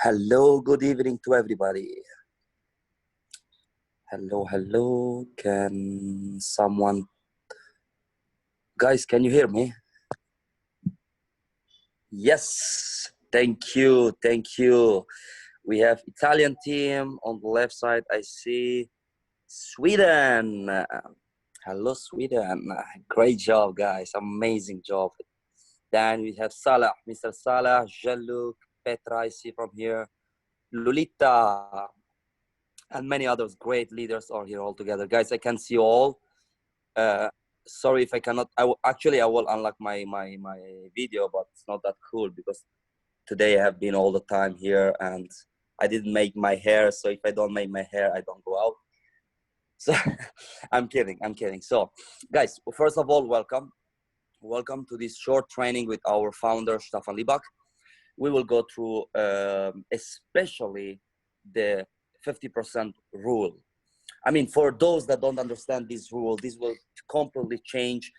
Hello, good evening to everybody. Hello. Can someone, guys, can you hear me? Yes, thank you. We have Italian team on the left side. I see Sweden. Hello, Sweden. Great job, guys. Amazing job. Then we have Salah, Mr. Salah, Jean-Luc, Petra, I see from here, Lolita, and many others. Great leaders are here all together. Guys, I can see you all. Sorry if I cannot. I will unlock my video, but it's not that cool because today I have been all the time here and I didn't make my hair. So if I don't make my hair, I don't go out. So I'm kidding. So guys, first of all, welcome to this short training with our founder Stefan Libak. We will go through especially the 50% rule. I mean, for those that don't understand this rule, this will completely change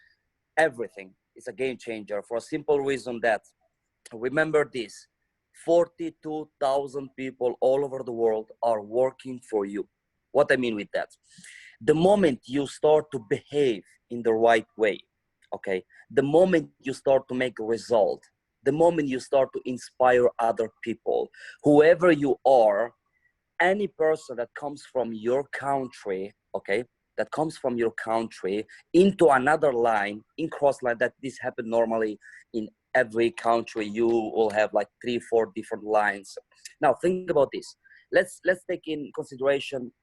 everything. It's a game changer for a simple reason that, remember this, 42,000 people all over the world are working for you. What I mean with that, the moment you start to behave in the right way, okay, the moment you start to make a result, the moment you start to inspire other people, whoever you are, any person that comes from your country, okay, that comes from your country into another line, in cross line, that this happens normally in every country. You will have like 3-4 different lines. Now think about this. Let's take in consideration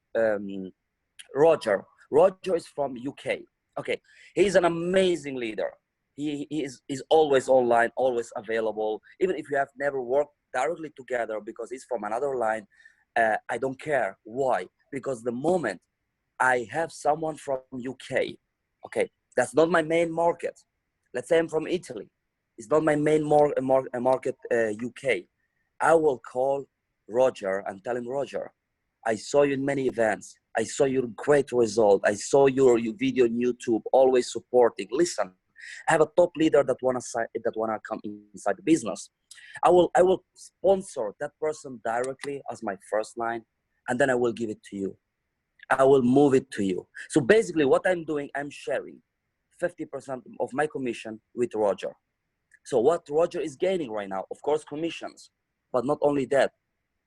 Roger. Roger is from UK. Okay, he's an amazing leader. He is always online, always available. Even if you have never worked directly together, because he's from another line, I don't care. Why? Because the moment I have someone from UK, okay, that's not my main market. Let's say I'm from Italy. It's not my main market, UK. I will call Roger and tell him, Roger, I saw you in many events. I saw your great result. I saw your video on YouTube, always supporting. Listen, I have a top leader that wanna come inside the business. I will sponsor that person directly as my first line, and then I will give it to you. I will move it to you. So basically what I'm doing, I'm sharing 50% of my commission with Roger. So what Roger is gaining right now, of course, commissions, but not only that,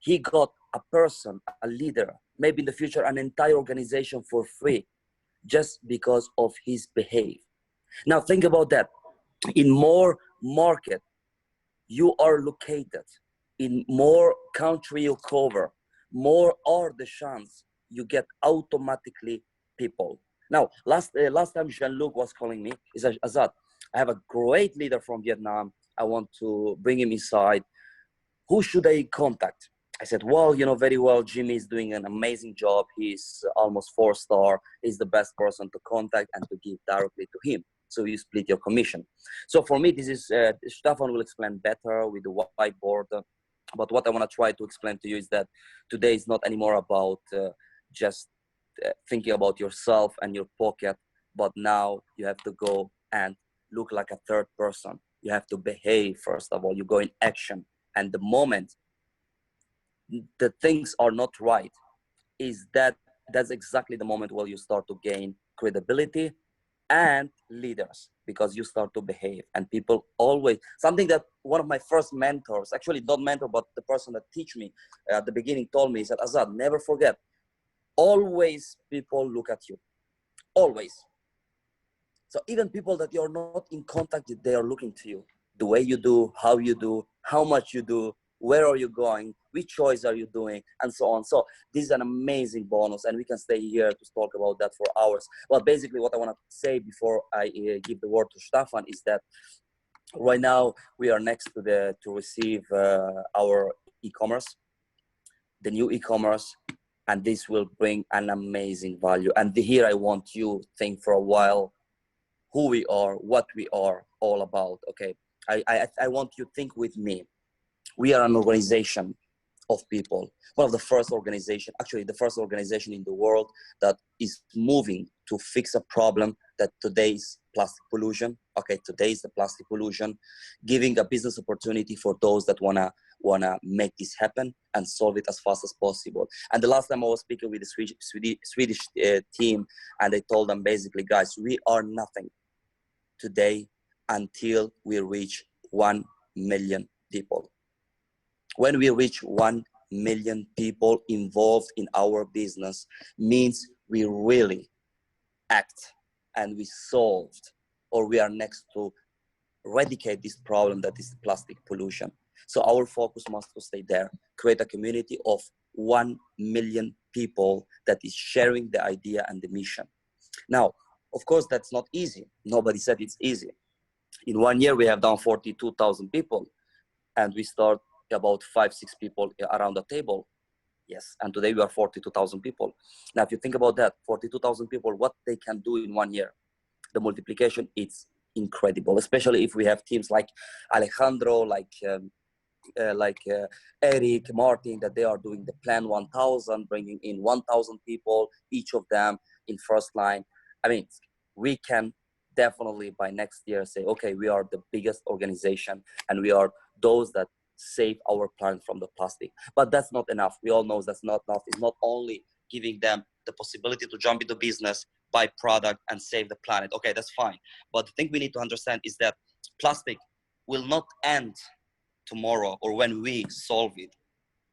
he got a person, a leader, maybe in the future, an entire organization for free, just because of his behavior. Now think about that. In more market you are located, in more country you cover, more are the chance you get automatically people. Now, last time Jean-Luc was calling me, he said, Azad, I have a great leader from Vietnam. I want to bring him inside. Who should I contact? I said, well, you know very well, Jimmy is doing an amazing job. He's almost 4-star. He's the best person to contact and to give directly to him. So you split your commission. So for me, this is, Stefan will explain better with the whiteboard. But what I want to try to explain to you is that today is not anymore about just thinking about yourself and your pocket, but now you have to go and look like a third person. You have to behave, first of all. You go in action. And the moment the things are not right, that's exactly the moment where you start to gain credibility and leaders, because you start to behave. And people always, something that one of my first mentors, actually not mentor, but the person that teach me at the beginning told me, he said, Azad, never forget, always people look at you, always. So even people that you're not in contact with, they are looking to you. The way you do, how much you do, where are you going, which choice are you doing, and so on. So this is an amazing bonus, and we can stay here to talk about that for hours. Well, basically what I want to say before I give the word to Stefan is that right now we are next to receive our e-commerce, the new e-commerce, and this will bring an amazing value. And here I want you to think for a while who we are, what we are all about. Okay, I want you to think with me. We are an organization of people, one of the first organization, actually the first organization in the world that is moving to fix a problem that today's plastic pollution. Okay, today is the plastic pollution, giving a business opportunity for those that wanna want to make this happen and solve it as fast as possible. And the last time I was speaking with the Swedish team, and I told them basically, guys, we are nothing today until we reach 1 million people. When we reach 1 million people involved in our business, means we really act and we solved, or we are next to eradicate this problem that is plastic pollution. So our focus must stay there, create a community of 1 million people that is sharing the idea and the mission. Now, of course, that's not easy. Nobody said it's easy. In 1 year, we have done 42,000 people, and we start about 5-6 people around the table. Yes, and today we are 42,000 people. Now, if you think about that, 42,000 people, what they can do in 1 year, the multiplication, it's incredible, especially if we have teams like Alejandro, like Eric, Martin, that they are doing the Plan 1000, bringing in 1,000 people, each of them in first line. I mean, we can definitely by next year say, okay, we are the biggest organization and we are those that save our planet from the plastic. But that's not enough. We all know that's not enough. It's not only giving them the possibility to jump into business, buy product and save the planet. Okay, that's fine. But the thing we need to understand is that plastic will not end tomorrow or when we solve it.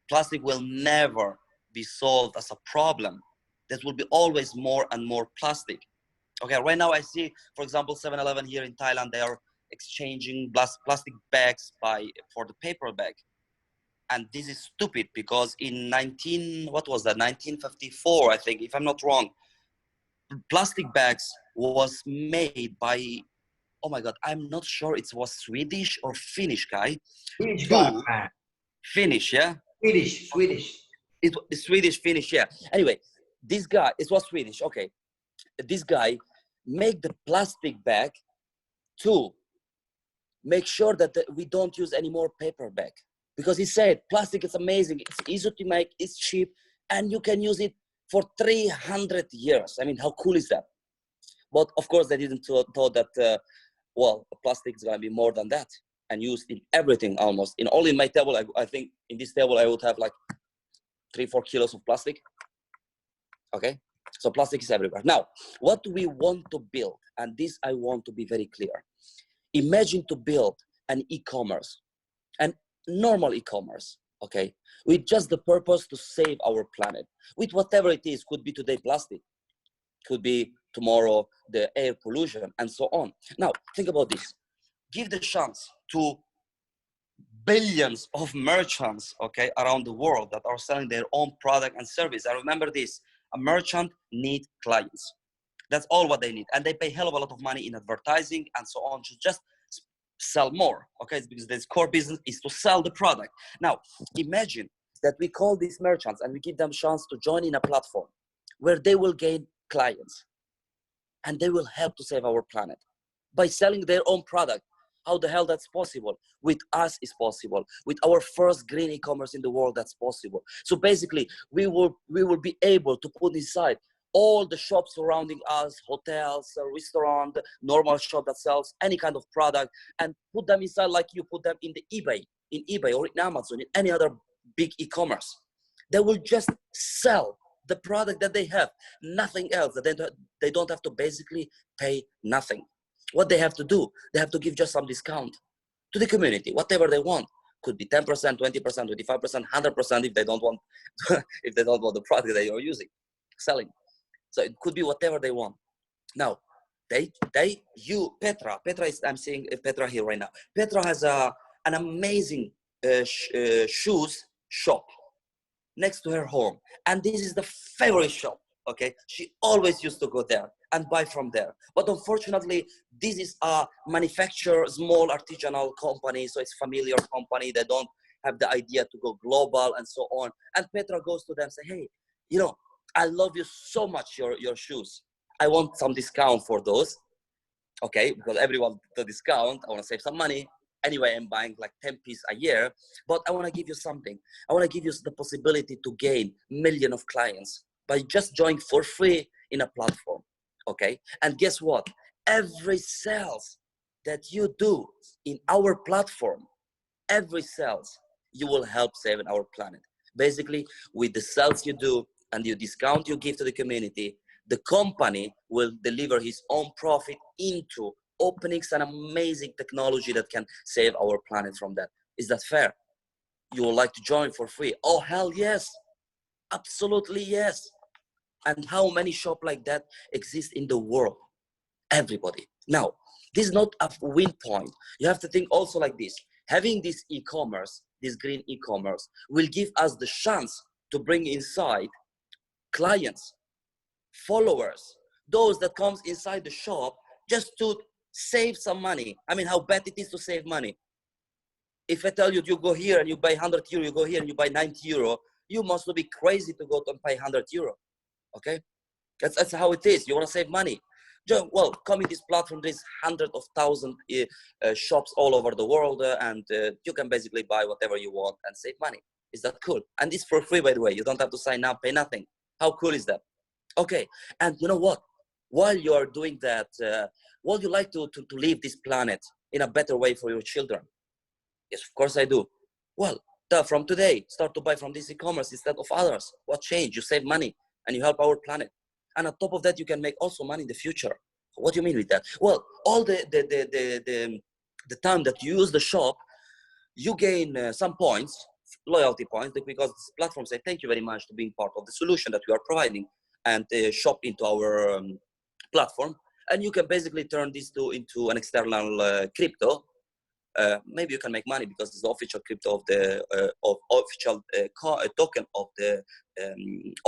Plastic will never be solved as a problem. There will be always more and more plastic. Okay, right now I see, for example, 7-Eleven here in Thailand, they are exchanging plastic bags for the paper bag. And this is stupid because in 1954, I think, if I'm not wrong, plastic bags was made by, oh my God, I'm not sure it was Swedish or Finnish guy. Swedish guy. Finnish, yeah? Swedish. It was Swedish, Finnish, yeah. Anyway, this guy, it was Swedish, okay. This guy made the plastic bag to make sure that we don't use any more paper bag. Because he said, plastic is amazing, it's easy to make, it's cheap, and you can use it for 300 years. I mean, how cool is that? But of course, they didn't thought that, well, plastic is gonna be more than that and used in everything almost. In only my table, I think in this table, I would have like 3-4 kilos of plastic. Okay, so plastic is everywhere. Now, what do we want to build? And this I want to be very clear. Imagine to build an e-commerce, an normal e-commerce, okay, with just the purpose to save our planet, with whatever it is. Could be today plastic, could be tomorrow the air pollution, and so on. Now, think about this. Give the chance to billions of merchants, okay, around the world that are selling their own product and service. And remember this, a merchant needs clients. That's all what they need. And they pay hell of a lot of money in advertising and so on to just sell more, okay? It's because this core business is to sell the product. Now, imagine that we call these merchants and we give them a chance to join in a platform where they will gain clients and they will help to save our planet by selling their own product. How the hell that's possible? With us is possible. With our first green e-commerce in the world, that's possible. So basically, we will be able to put inside all the shops surrounding us, hotels, restaurant, normal shop that sells any kind of product, and put them inside like you put them in eBay or in Amazon, in any other big e-commerce. They will just sell the product that they have, nothing else. They don't have to basically pay nothing. What they have to do, they have to give just some discount to the community, whatever they want. Could be 10%, 20%, 25%, 100% if they don't want if they don't want the product that you're using, selling. So it could be whatever they want. Now, Petra is, I'm seeing Petra here right now. Petra has an amazing shoes shop next to her home. And this is the favorite shop, okay? She always used to go there and buy from there. But unfortunately, this is a manufacturer, small artisanal company, so it's familiar company. They don't have the idea to go global and so on. And Petra goes to them and say, hey, you know, I love you so much, your shoes. I want some discount for those, okay? Because everyone the discount, I want to save some money. Anyway, I'm buying like 10 pieces a year, but I want to give you something. I want to give you the possibility to gain millions of clients by just joining for free in a platform, okay? And guess what? Every sales that you do in our platform, every sales, you will help saving our planet. Basically, with the sales you do and the discount you give to the community, the company will deliver his own profit into opening some amazing technology that can save our planet from that. Is that fair? You would like to join for free? Oh, hell yes. Absolutely yes. And how many shops like that exist in the world? Everybody. Now, this is not a win point. You have to think also like this. Having this e-commerce, this green e-commerce, will give us the chance to bring inside clients, followers, those that comes inside the shop just to save some money. I mean, how bad it is to save money. If I tell you, you go here and you buy 100 euro, you go here and you buy 90 euro, you must be crazy to go and pay 100 euro. Okay? That's how it is. You want to save money. Well, coming this platform, there's hundreds of thousands shops all over the world, and you can basically buy whatever you want and save money. Is that cool? And it's for free, by the way. You don't have to sign up, pay nothing. How cool is that? Okay, and you know what? While you are doing that, would you like to leave this planet in a better way for your children? Yes, of course I do. Well, from today, start to buy from this e-commerce instead of others. What change? You save money and you help our planet. And on top of that, you can make also money in the future. What do you mean with that? Well, all the time that you use the shop, you gain some points, loyalty points, because this platform say thank you very much to being part of the solution that we are providing, and shop into our platform. And you can basically turn this into an external crypto. Maybe you can make money because it's the official crypto of the official token of the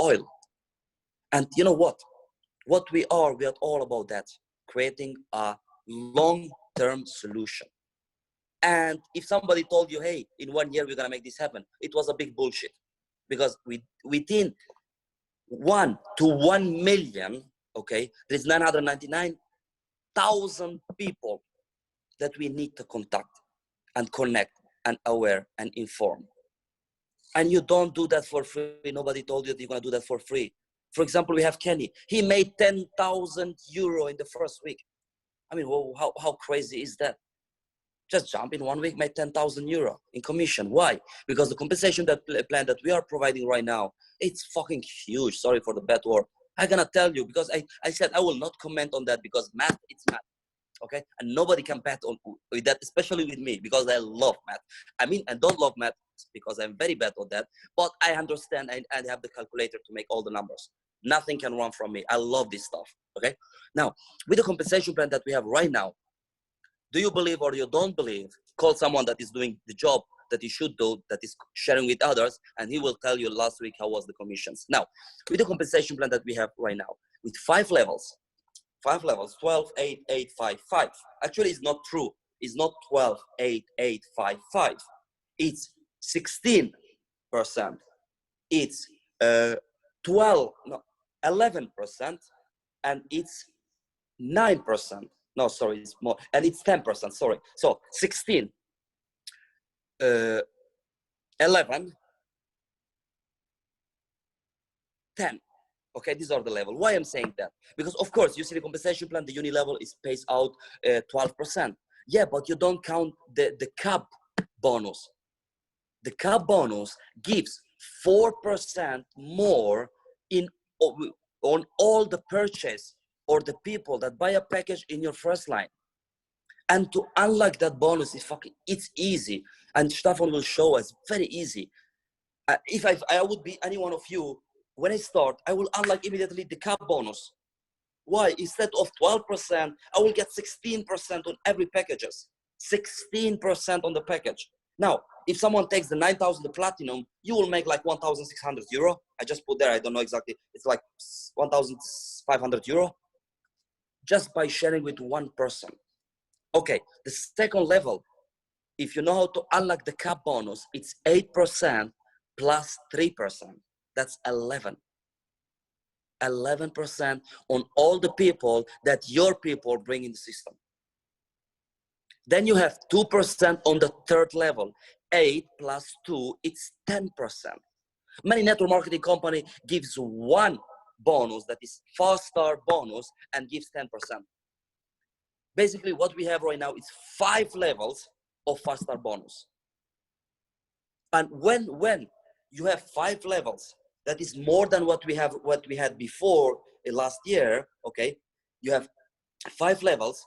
oil. And you know what? What we are all about that, creating a long-term solution. And if somebody told you, hey, in 1 year we're gonna make this happen, it was a big bullshit. Because within 1 to 1 million, okay, there's 999,000 people that we need to contact and connect and aware and inform. And you don't do that for free. Nobody told you that you're gonna do that for free. For example, we have Kenny. He made 10,000 euro in the first week. I mean, well, how crazy is that? Just jump in 1 week, made 10,000 euro in commission. Why? Because the compensation plan that we are providing right now, it's fucking huge. Sorry for the bad word. I'm gonna tell you, because I said I will not comment on that, because math, it's math. Okay, and nobody can bet on with that, especially with me, because I love math. I mean, I don't love math because I'm very bad on that, but I understand and have the calculator to make all the numbers. Nothing can run from me. I love this stuff. Okay, now with the compensation plan that we have right now, do you believe or you don't believe, call someone that is doing the job that you should do, that is sharing with others, and he will tell you last week how was the commissions. Now with the compensation plan that we have right now, with 5 levels, 12, 8, 8, 5, 5. Actually, it's not true. It's not 12, 8, 8, 5, 5. It's 16%. It's 11%, and it's 9%. No, sorry, it's more, and it's 10%. Sorry. So 16, 11, 10. Okay, these are the level. Why I'm saying that? Because of course, you see the compensation plan, the uni level is pays out 12%. Yeah, but you don't count the cap bonus. The cap bonus gives 4% more on all the purchase or the people that buy a package in your first line. And to unlock that bonus is it's easy. And Stefan will show us, very easy. If I would be any one of you, when I start, I will unlock immediately the cap bonus. Why? Instead of 12%, I will get 16% on every packages. 16% on the package. Now, if someone takes the 9,000, the platinum, you will make like 1,600 euro. I just put there, I don't know exactly. It's like 1,500 euro just by sharing with one person. Okay, the second level, if you know how to unlock the cap bonus, it's 8% plus 3%. That's 11. 11% on all the people that your people bring in the system. Then you have 2% on the third level. 8 plus 2, it's 10%. Many network marketing company gives one bonus that is 4-star bonus and gives 10%. Basically, what we have right now is 5 levels of 5-star bonus. And when you have 5 levels, that is more than what we had before last year. Okay, you have 5 levels.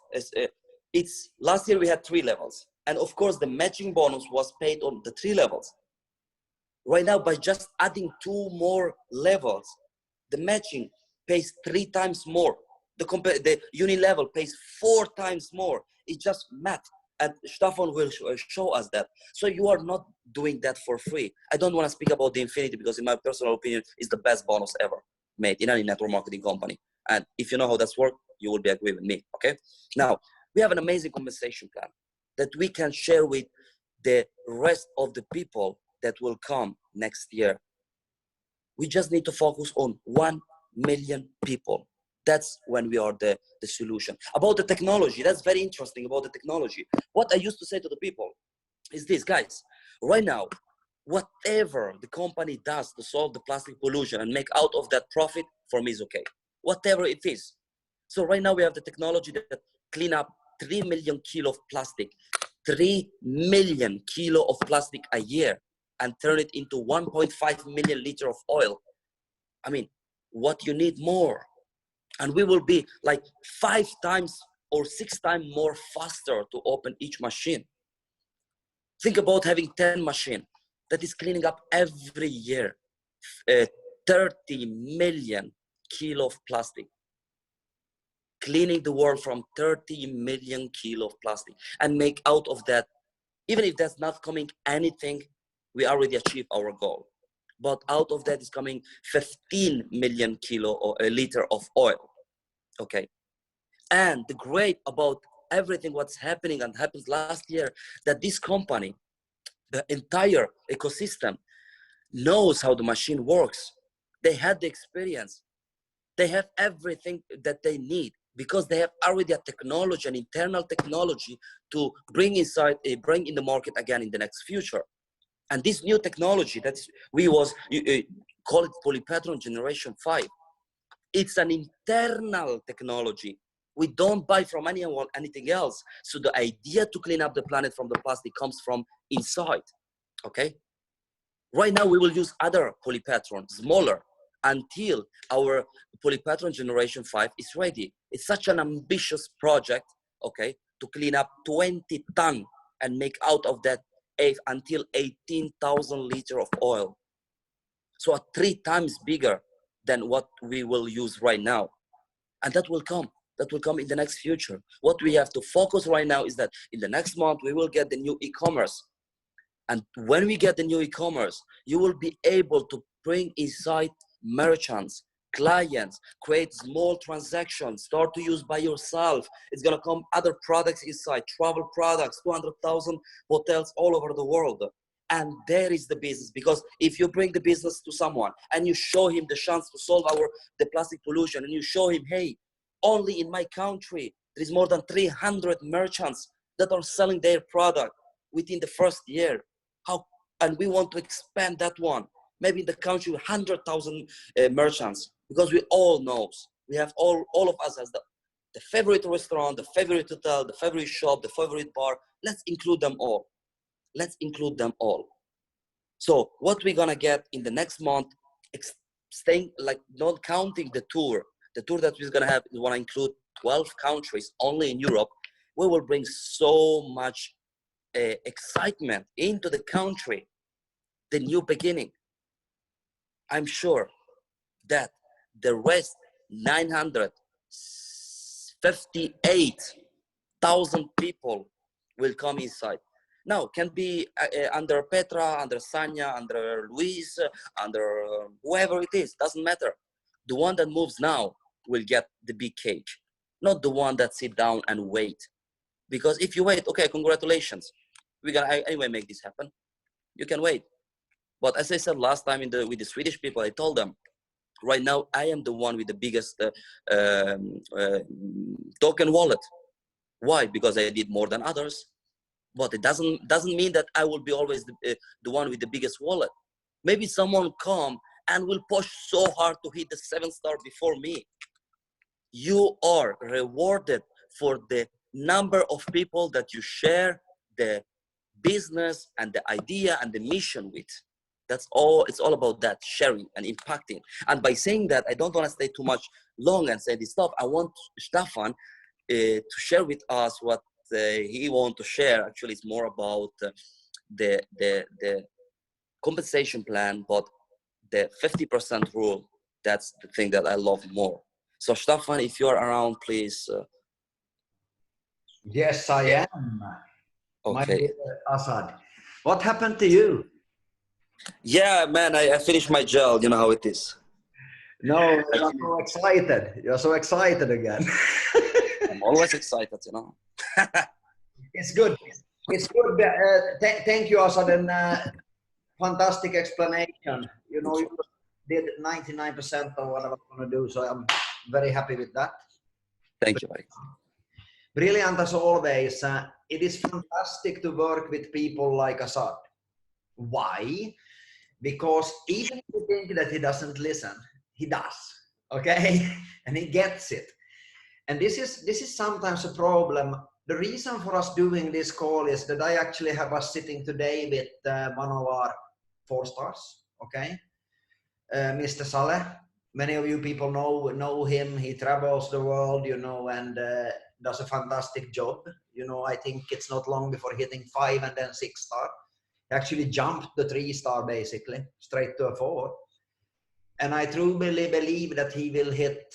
It's last year we had 3 levels, and of course the matching bonus was paid on the 3 levels. Right now, by just adding 2 more levels, the matching pays 3 times more. The uni level pays 4 times more. It's just math. And Stefan will show us that. So you are not doing that for free. I don't want to speak about the Infinity because in my personal opinion, it's the best bonus ever made in any network marketing company. And if you know how that's worked, you will be agree with me, okay? Now, we have an amazing compensation plan that we can share with the rest of the people that will come next year. We just need to focus on 1 million people. That's when we are the solution. About the technology, that's very interesting about the technology. What I used to say to the people is this, guys, right now, whatever the company does to solve the plastic pollution and make out of that profit, for me is okay. Whatever it is. So right now we have the technology that clean up 3 million kilo of plastic, 3 million kilo of plastic a year, and turn it into 1.5 million liter of oil. I mean, what you need more? And we will be like 5 times or 6 times more faster to open each machine. Think about having 10 machines that is cleaning up every year 30 million kilo of plastic. Cleaning the world from 30 million kilo of plastic and make out of that, even if that's not coming anything, we already achieved our goal. But out of that is coming 15 million kilo or a liter of oil. Okay. And the great about everything what's happening and happened last year, that this company, the entire ecosystem, knows how the machine works. They had the experience. They have everything that they need because they have already a technology, an internal technology to bring in the market again in the next future. And this new technology that we call it Polypatron Generation 5. It's an internal technology. We don't buy from anyone anything else. So the idea to clean up the planet from the plastic comes from inside. Okay. Right now we will use other Polypatron, smaller, until our Polypatron Generation 5 is ready. It's such an ambitious project, okay, to clean up 20 tons and make out of that until 18,000 liters of oil. So 3 times bigger than what we will use right now. And that will come. That will come in the next future. What we have to focus right now is that in the next month, we will get the new e-commerce. And when we get the new e-commerce, you will be able to bring inside merchants, clients, create small transactions, start to use by yourself. It's going to come other products inside, travel products, 200,000 hotels all over the world. And there is the business, because if you bring the business to someone and you show him the chance to solve the plastic pollution, and you show him, hey, only in my country, there is more than 300 merchants that are selling their product within the first year. And we want to expand that one. Maybe in the country, 100,000 merchants, because we all know, we have all of us as the favorite restaurant, the favorite hotel, the favorite shop, the favorite bar. Let's include them all. Let's include them all. So what we're gonna get in the next month, staying like not counting the tour that we're gonna have, we wanna include 12 countries only in Europe. We will bring so much excitement into the country, the new beginning. I'm sure that the rest 958,000 people will come inside. Now, can be under Petra, under Sanya, under Luis, under whoever it is, doesn't matter. The one that moves now will get the big cage, not the one that sit down and wait. Because if you wait, okay, congratulations, we're gonna anyway make this happen. You can wait. But as I said last time with the Swedish people, I told them, right now I am the one with the biggest token wallet. Why? Because I did more than others. But it doesn't mean that I will be always the one with the biggest wallet. Maybe someone come and will push so hard to hit the 7-star before me. You are rewarded for the number of people that you share the business and the idea and the mission with. That's all. It's all about that, sharing and impacting. And by saying that, I don't want to stay too much long and say this stuff. I want Stefan to share with us what he wants to share. Actually, it's more about the compensation plan, but the 50% rule. That's the thing that I love more. So Stefan, if you're around, please. Yes, I am. My Okay. dear Assad. What happened to you? Yeah, man, I finished my gel. You know how it is. No, you're so excited. You're so excited again. I'm always excited, you know. It's good. It's good. Thank you, Assad, and fantastic explanation. You know, you did 99% of what I was going to do, so I'm very happy with that. Thank you, buddy. Brilliant as always. It is fantastic to work with people like Assad. Why? Because even if you think that he doesn't listen, he does. Okay, and he gets it. And this is sometimes a problem. The reason for us doing this call is that I actually have us sitting today with one of our 4 stars. Okay, Mr. Saleh. Many of you people know him. He travels the world, you know, and does a fantastic job. You know, I think it's not long before hitting 5 and then 6 star. He actually jumped the 3 star basically straight to a 4. And I truly believe that he will hit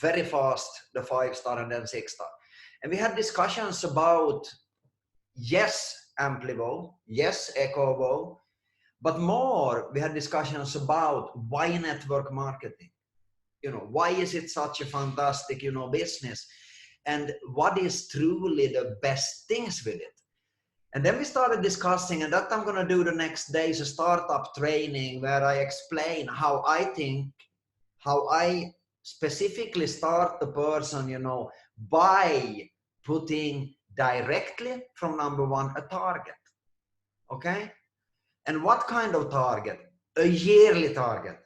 very fast the 5 star and then 6 star. And we had discussions about, yes, Amplivo, yes, Ecovo, but more, we had discussions about why network marketing. You know, why is it such a fantastic, you know, business? And what is truly the best things with it? And then we started discussing, and that I'm going to do the next day is a startup training where I explain how I specifically start the person, you know, by putting directly from number 1 a target. Okay. And what kind of target? A yearly target.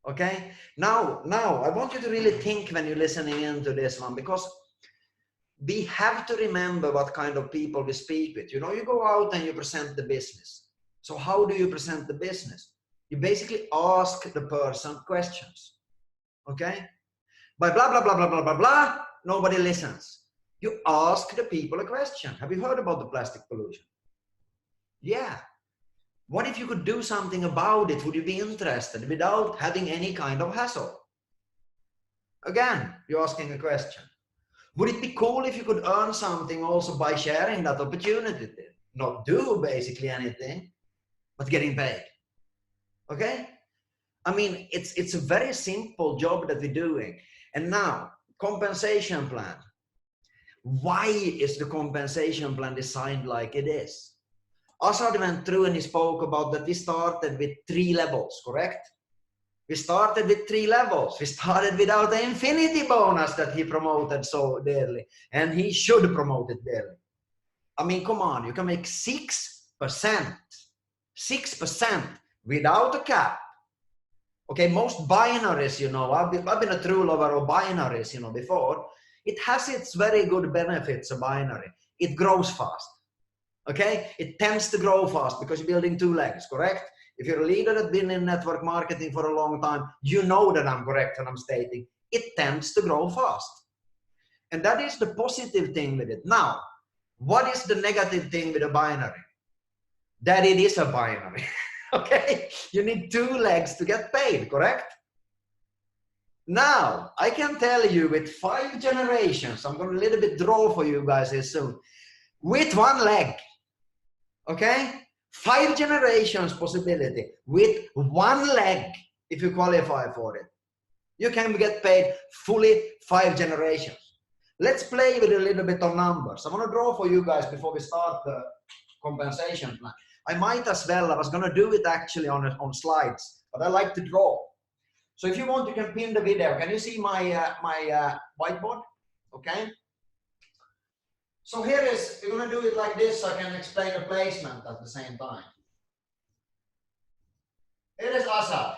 Okay. Now I want you to really think when you're listening into this one, because we have to remember what kind of people we speak with. You know, you go out and you present the business. So how do you present the business? You basically ask the person questions. Okay? By blah, blah, blah, blah, blah, blah, blah, nobody listens. You ask the people a question. Have you heard about the plastic pollution? Yeah. What if you could do something about it? Would you be interested without having any kind of hassle? Again, you're asking a question. Would it be cool if you could earn something also by sharing that opportunity? Not do basically anything, but getting paid. Okay? I mean, it's a very simple job that we're doing. And now, compensation plan. Why is the compensation plan designed like it is? Assad went through and he spoke about that we started with 3 levels, correct? We started with 3 levels. We started without the infinity bonus that he promoted so dearly. And he should promote it dearly. I mean, come on, you can make 6%. 6% without a cap. Okay, most binaries, you know, I've been a true lover of binaries, you know, before. It has its very good benefits, a binary. It grows fast. Okay, it tends to grow fast because you're building 2 legs, correct? If you're a leader that's been in network marketing for a long time, you know that I'm correct when I'm stating it tends to grow fast. And that is the positive thing with it. Now, what is the negative thing with a binary? That it is a binary. Okay, you need 2 legs to get paid, correct? Now, I can tell you with 5 generations, I'm going to a little bit draw for you guys here soon, with 1 leg, okay? 5 generations possibility with 1 leg, if you qualify for it. You can get paid fully 5 generations. Let's play with a little bit of numbers. I want to draw for you guys before we start the compensation plan. I might as well, I was going to do it actually on slides, but I like to draw. So if you want, you can pin the video. Can you see my whiteboard? Okay. So here is, we're going to do it like this so I can explain the placement at the same time. Here is Assad.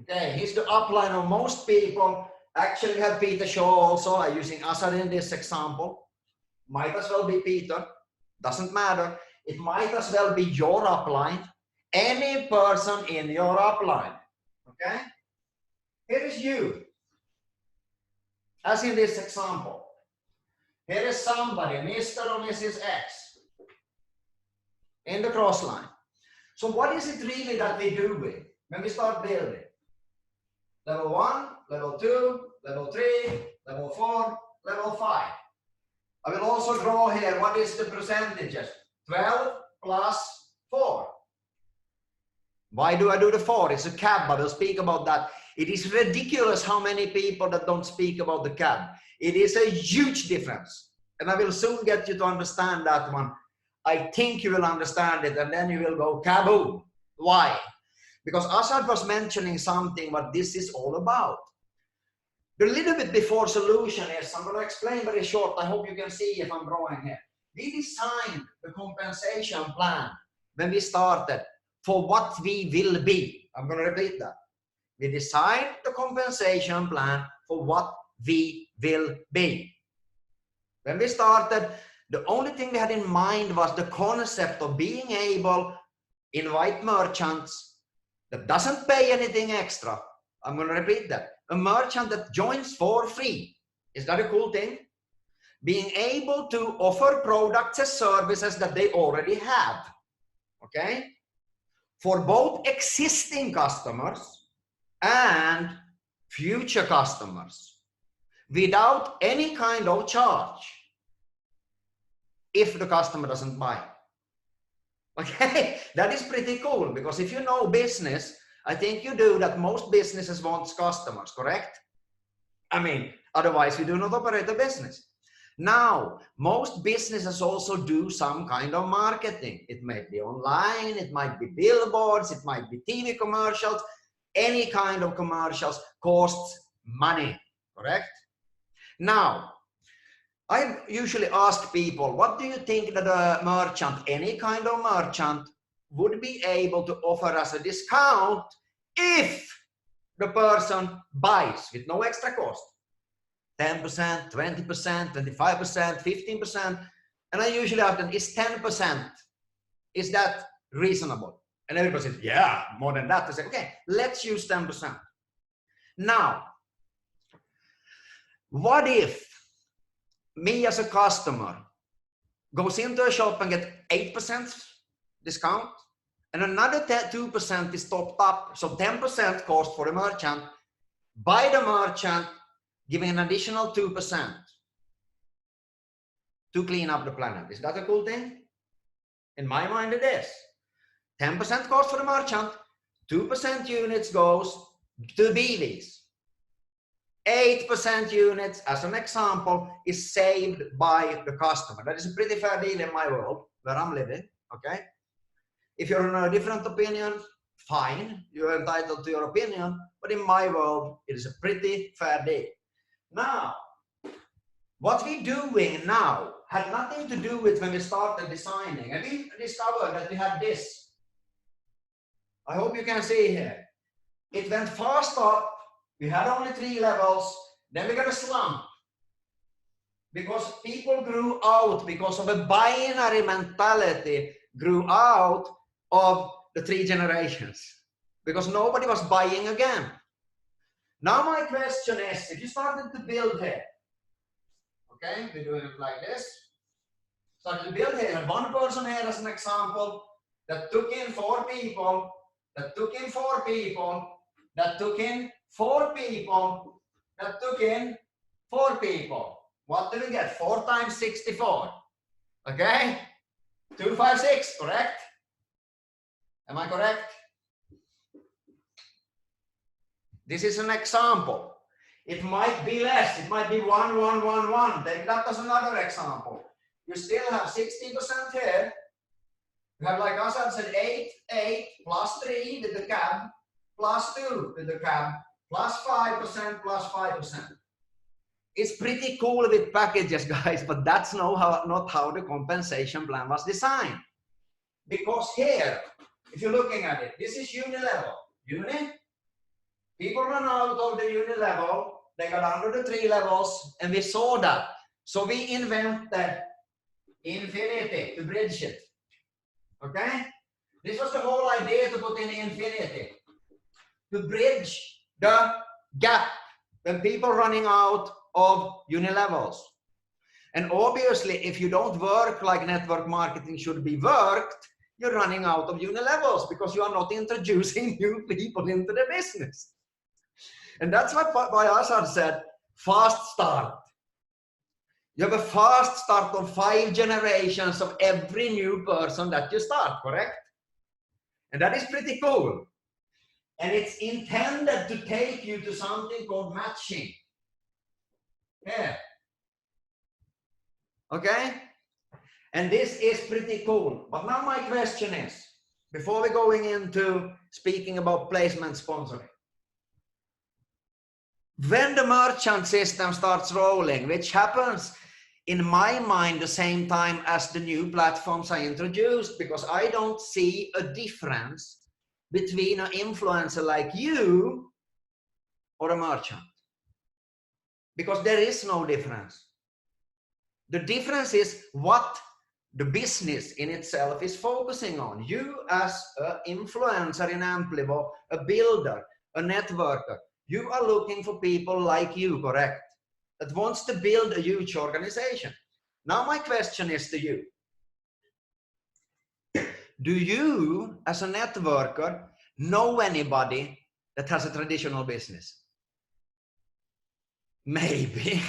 Okay, he's the upline of most people. Actually, we have Peter Shaw also. I'm using Assad in this example. Might as well be Peter. Doesn't matter. It might as well be your upline. Any person in your upline. Okay? Here is you. As in this example. Here is somebody, Mr. or Mrs. X, in the cross line. So what is it really that we do with when we start building? Level 1, level 2, level 3, level 4, level 5. I will also draw here what is the percentages. 12 plus 4. Why do I do the 4? It's a cab. I will speak about that. It is ridiculous how many people that don't speak about the cab. It is a huge difference. And I will soon get you to understand that one. I think you will understand it and then you will go kaboom. Why? Because Asad was mentioning something what this is all about. A little bit before solution is, I'm going to explain very short. I hope you can see if I'm drawing here. We designed the compensation plan when we started for what we will be. I'm going to repeat that. We designed the compensation plan for what we will be. When we started, the only thing we had in mind was the concept of being able to invite merchants that doesn't pay anything extra. I'm going to repeat that. A merchant that joins for free. Is that a cool thing? Being able to offer products and services that they already have. Okay? For both existing customers and future customers. Without any kind of charge. If the customer doesn't buy. Okay? That is pretty cool because if you know business, I think you do that most businesses want customers, correct? I mean, otherwise we do not operate a business. Now, most businesses also do some kind of marketing. It might be online, it might be billboards, it might be TV commercials. Any kind of commercials costs money, correct? Now, I usually ask people, what do you think that a merchant, any kind of merchant, would be able to offer as a discount if the person buys with no extra cost? 10%, 20%, 25%, 15%. And I usually ask them, is 10%, is that reasonable? And everybody says, yeah, more than that. I say, okay, let's use 10%. Now, what if me as a customer goes into a shop and get 8% discount and another 2% is topped up, so 10% cost for the merchant, by the merchant giving an additional 2% to clean up the planet. Is that a cool thing? In my mind it is. 10% cost for the merchant, 2% units goes to BVs. 8% units, as an example, is saved by the customer. That is a pretty fair deal in my world, where I'm living, okay? If you're in a different opinion, fine, you're entitled to your opinion, but in my world, it is a pretty fair deal. Now, what we're doing now had nothing to do with when we started designing, and we discovered that we had this. I hope you can see here. It went fast up. We had only 3 levels, then we got a slump. Because people grew out, because of a binary mentality, grew out of the 3 generations. Because nobody was buying again. Now my question is, if you started to build here, okay, we're doing it like this. Started to build here, and one person here as an example, that took in 4 people, that took in 4 people, that took in 4 people, that took in 4 people. What do we get? 4 times 64. Okay? 256, correct? Am I correct? This is an example. It might be less. It might be 1, 1, 1, 1. Take that as another example. You still have 60% here. You have, like Asad said, 8, 8, plus 3 with the cab, plus 2 with the cab, plus 5%, plus 5%. It's pretty cool with packages, guys, but that's not how the compensation plan was designed. Because here, if you're looking at it, this is uni level. Uni, people run out of the uni level, they got under the 3 levels, and we saw that. So we invented infinity to bridge it. Okay? This was the whole idea to put in infinity. To bridge the gap when people running out of unilevels. And obviously, if you don't work like network marketing should be worked, you're running out of unilevels because you are not introducing new people into the business. And that's why Azar said, fast start. You have a fast start of 5 generations of every new person that you start, correct? And that is pretty cool. And it's intended to take you to something called matching. Yeah. Okay? And this is pretty cool. But now my question is, before we're going into speaking about placement sponsoring, when the merchant system starts rolling, which happens in my mind the same time as the new platforms I introduced, because I don't see a difference between an influencer like you or a merchant. Because there is no difference. The difference is what the business in itself is focusing on. You as an influencer in Amplivo, a builder, a networker, you are looking for people like you, correct? That wants to build a huge organization. Now my question is to you. Do you as a networker know anybody that has a traditional business? Maybe.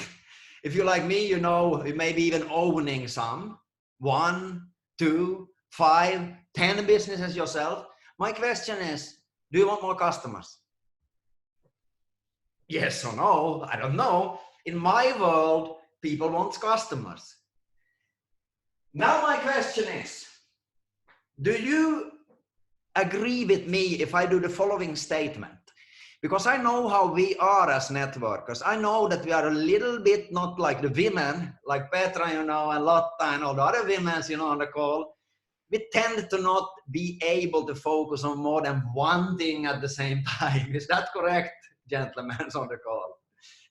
If you're like me, you know, maybe even owning some, 1, 2, 5, 10 businesses yourself. My question is, do you want more customers? Yes or no? I don't know. In my world, people want customers. Now my question is, do you agree with me if I do the following statement? Because I know how we are as networkers. I know that we are a little bit not like the women, like Petra, you know, and Lotta and all the other women, you know, on the call. We tend to not be able to focus on more than one thing at the same time. Is that correct, gentlemen on the call?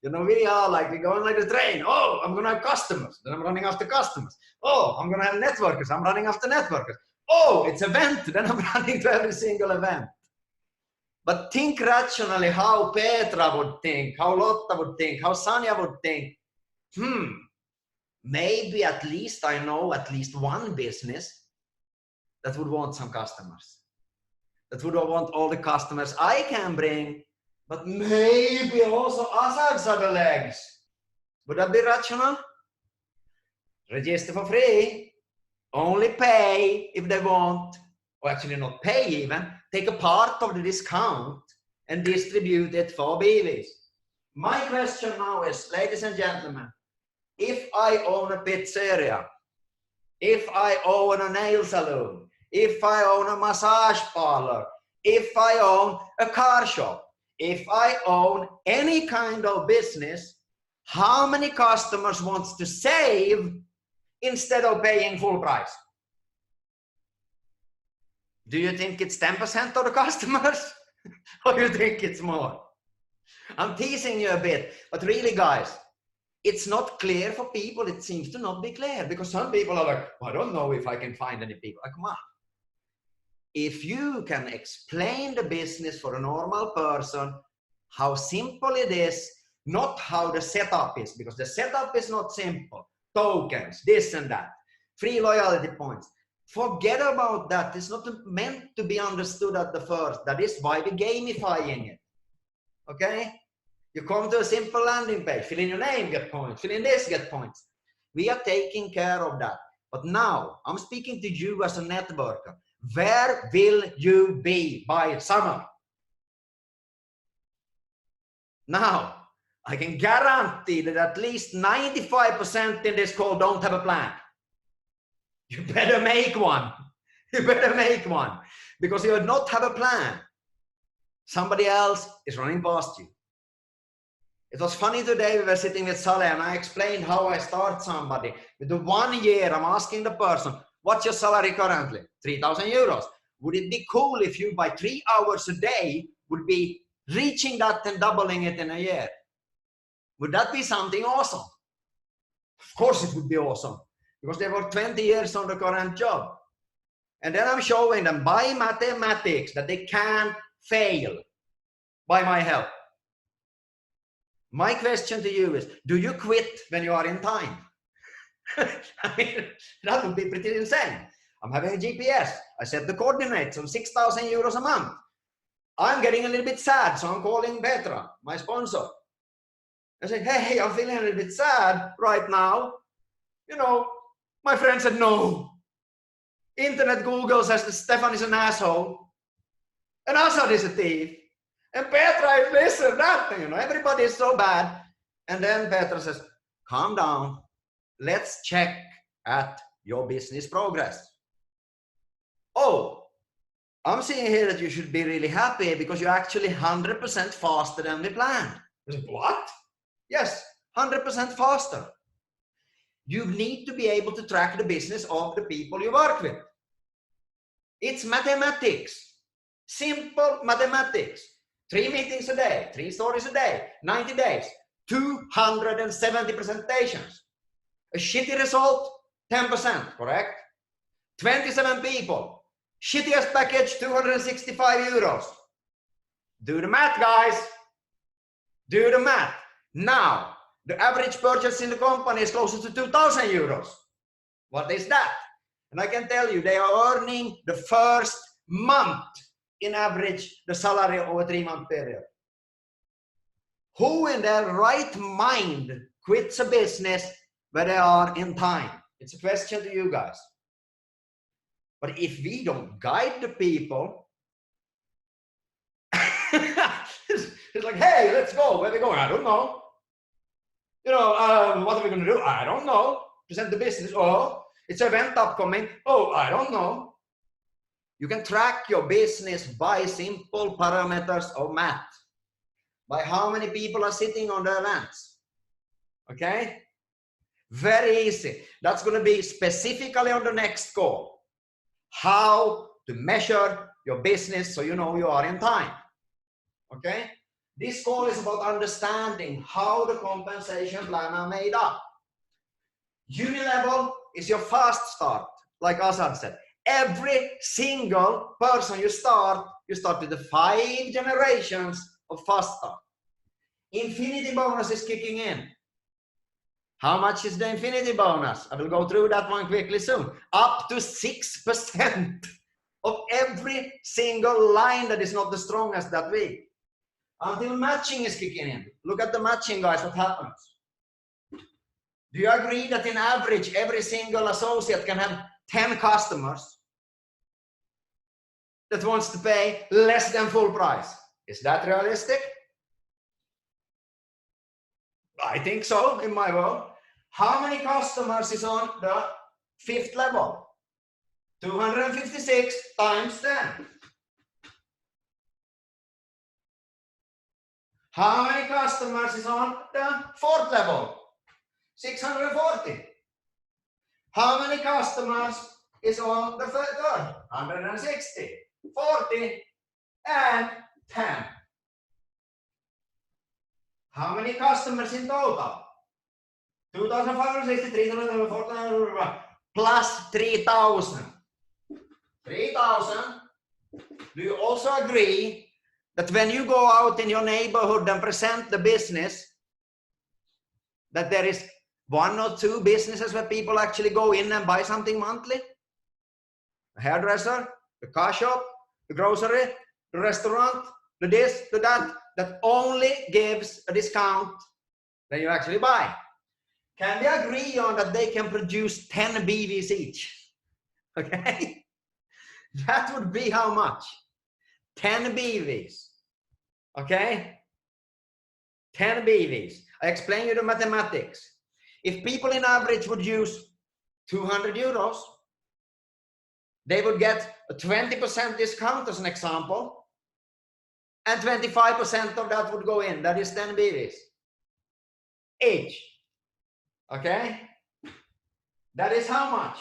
You know, we are like, we're going like the train. Oh, I'm going to have customers. Then I'm running after customers. Oh, I'm going to have networkers. I'm running after networkers. Oh, it's event. Then I'm running to every single event. But think rationally how Petra would think, how Lotta would think, how Sanja would think. Maybe at least I know at least one business that would want some customers. That would want all the customers I can bring, but maybe also Azar's other legs. Would that be rational? Register for free. Only pay if they want. Or actually not pay even. Take a part of the discount and distribute it for BVs. My question now is, ladies and gentlemen, if I own a pizzeria, if I own a nail salon, if I own a massage parlor, if I own a car shop, if I own any kind of business, how many customers wants to save instead of paying full price? Do you think it's 10% of the customers? Or do you think it's more? I'm teasing you a bit, but really guys, it's not clear for people. It seems to not be clear because some people are like, well, I don't know if I can find any people. Like, come on. If you can explain the business for a normal person, how simple it is, not how the setup is, because the setup is not simple. Tokens, this and that, free loyalty points. Forget about that. It's not meant to be understood at the first. That is why we're gamifying it. Okay? You come to a simple landing page, fill in your name, get points, fill in this, get points. We are taking care of that. But now, I'm speaking to you as a networker. Where will you be by summer? Now, I can guarantee that at least 95% in this call don't have a plan. You better make one. You better make one. Because if you don't have a plan, somebody else is running past you. It was funny today, we were sitting with Saleh and I explained how I start somebody. With the 1 year, I'm asking the person, what's your salary currently? 3,000 euros. Would it be cool if you, by 3 hours a day, would be reaching that and doubling it in a year? Would that be something awesome? Of course it would be awesome. because they were 20 years on the current job. And then I'm showing them by mathematics that they can't fail by my help. My question to you is, do you quit when you are in time? I mean, that would be pretty insane. I'm having a GPS. I set the coordinates on 6,000 euros a month. I'm getting a little bit sad, so I'm calling Petra, my sponsor. I said, hey, I'm feeling a little bit sad right now. You know, my friend said, no. Internet Google says that Stefan is an asshole. And Assad is a thief. And Petra is this and that. You know, everybody is so bad. And then Petra says, calm down. Let's check at your business progress. Oh, I'm seeing here that you should be really happy because you're actually 100% faster than we planned. I said, what? Yes, 100% faster. You need to be able to track the business of the people you work with. It's mathematics. Simple mathematics. 3 meetings a day, 3 stories a day, 90 days, 270 presentations. A shitty result, 10%, correct? 27 people. Shittiest package, 265 euros. Do the math, guys. Do the math. Now, the average purchase in the company is closer to 2,000 euros. What is that? And I can tell you, they are earning the first month, in average, the salary over a 3-month period. Who in their right mind quits a business where they are in time? It's a question to you guys. But if we don't guide the people, it's like, hey, let's go. Where are we going? I don't know. You know, what are we going to do? I don't know. Present the business. Oh, it's an event upcoming. Oh, I don't know. You can track your business by simple parameters of math. By how many people are sitting on the events. Okay? Very easy. That's going to be specifically on the next call. How to measure your business so you know you are in time. Okay? This call is about understanding how the compensation plan are made up. Unilevel is your fast start, like Assad said. Every single person you start with the 5 generations of fast start. Infinity bonus is kicking in. How much is the infinity bonus? I will go through that one quickly soon. Up to 6% of every single line that is not the strongest that week. Until matching is kicking in. Look at the matching, guys, what happens. Do you agree that in average, every single associate can have 10 customers that wants to pay less than full price? Is that realistic? I think so, in my world. How many customers is on the 5th level? 256 times 10. How many customers is on the 4th level? 640. How many customers is on the 3rd? 160, 40, and 10. How many customers in total? 2,563, plus 3,000. 3,000. Do you also agree that when you go out in your neighborhood and present the business, that there is 1 or 2 businesses where people actually go in and buy something monthly? A hairdresser, the car shop, the grocery, the restaurant, the this, the that only gives a discount when you actually buy. Can we agree on that they can produce 10 BVs each? Okay? That would be how much? 10 BVs. Okay? 10 BVs. I explain you the mathematics. If people in average would use 200 euros, they would get a 20% discount as an example, and 25% of that would go in. That is 10 BVs each. Okay? That is how much?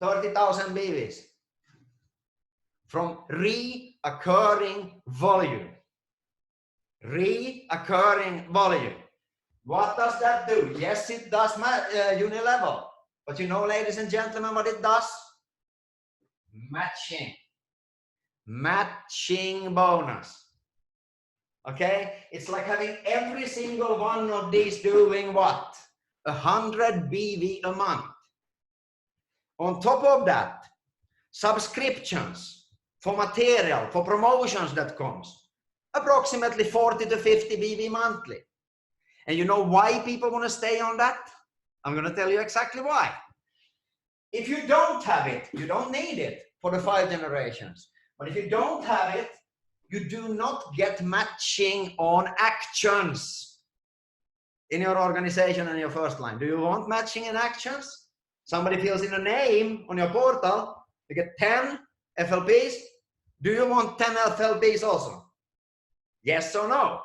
30,000 BVs from reoccurring volume. Reoccurring volume. What does that do? Yes, it does unilevel. But you know, ladies and gentlemen, what it does? Matching. Matching bonus. Okay? It's like having every single one of these doing what? 100 BV a month. On top of that, subscriptions for material, for promotions that comes. Approximately 40 to 50 BV monthly. And you know why people want to stay on that? I'm going to tell you exactly why. If you don't have it, you don't need it for the 5 generations. But if you don't have it, you do not get matching on actions in your organization and your first line. Do you want matching in actions? Somebody fills in a name on your portal, you get 10 FLPs. Do you want 10 FLPs also? Yes or no?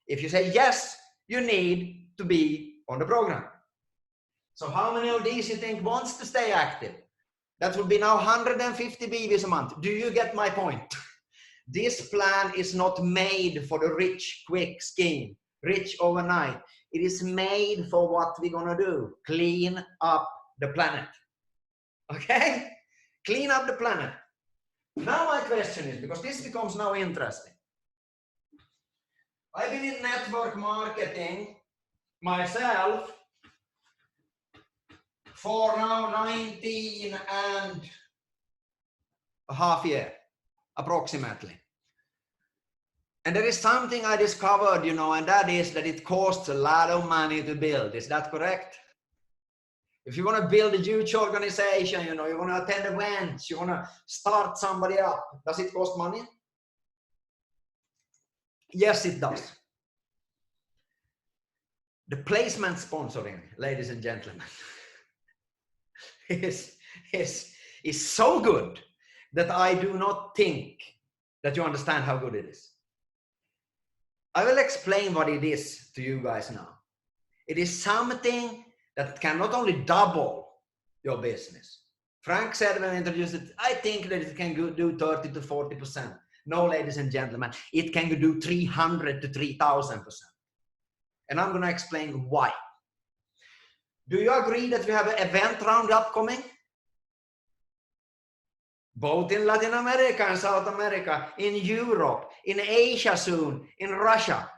If you say yes, you need to be on the program. So how many of these you think wants to stay active? That would be now 150 BVs a month. Do you get my point? This plan is not made for the rich, quick scheme, rich overnight. It is made for what we're gonna do. Clean up the planet. Okay? Clean up the planet. Now my question is, because this becomes now interesting. I've been in network marketing myself for now 19 and a half year, approximately. And there is something I discovered, you know, and that is that it costs a lot of money to build. Is that correct? If you want to build a huge organization, you know, you want to attend events, you want to start somebody up, does it cost money? Yes, it does. The placement sponsoring, ladies and gentlemen, is so good that I do not think that you understand how good it is. I will explain what it is to you guys now. It is something that can not only double your business. Frank said when I introduced it, I think that it can do 30 to 40%. No, ladies and gentlemen, it can do 300 to 3,000%. And I'm going to explain why. Do you agree that we have an event roundup coming? Both in Latin America and South America, in Europe, in Asia soon, in Russia.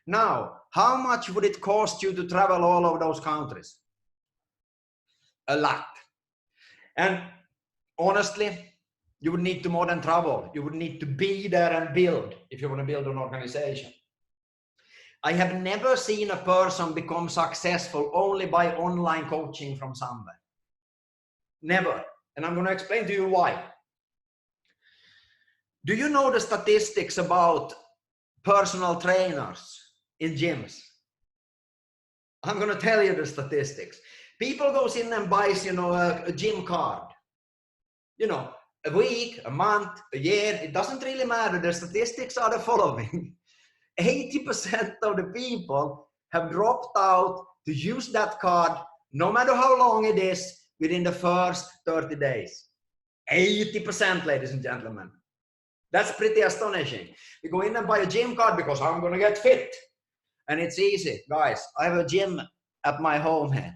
Now, how much would it cost you to travel all of those countries? A lot. And honestly, you would need to more than travel. You would need to be there and build if you want to build an organization. I have never seen a person become successful only by online coaching from somewhere. Never. And I'm going to explain to you why. Do you know the statistics about personal trainers in gyms? I'm going to tell you the statistics. People goes in and buys, you know, a gym card. You know, a week, a month, a year, it doesn't really matter. The statistics are the following. 80% of the people have dropped out to use that card, no matter how long it is, within the first 30 days. 80%, ladies and gentlemen. That's pretty astonishing. You go in and buy a gym card because I'm going to get fit. And it's easy. Guys, I have a gym at my home here.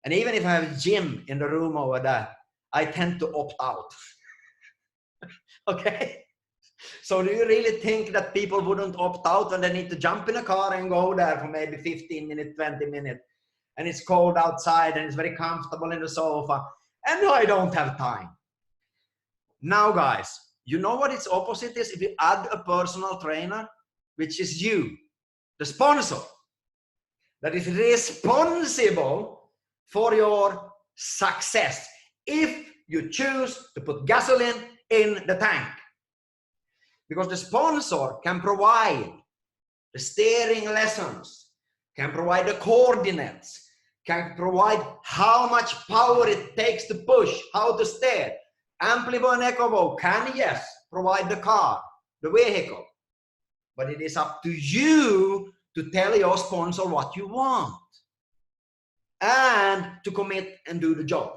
And even if I have a gym in the room over there, I tend to opt out. Okay? So do you really think that people wouldn't opt out when they need to jump in a car and go there for maybe 15 minutes, 20 minutes? And it's cold outside and it's very comfortable in the sofa. And I don't have time. Now, guys, you know what its opposite is? If you add a personal trainer, which is you, the sponsor, that is responsible for your success if you choose to put gasoline in the tank. Because the sponsor can provide the steering lessons, can provide the coordinates, can provide how much power it takes to push, how to steer. Amplivo and Ecovo can, yes, provide the car, the vehicle. But it is up to you to tell your sponsor what you want and to commit and do the job.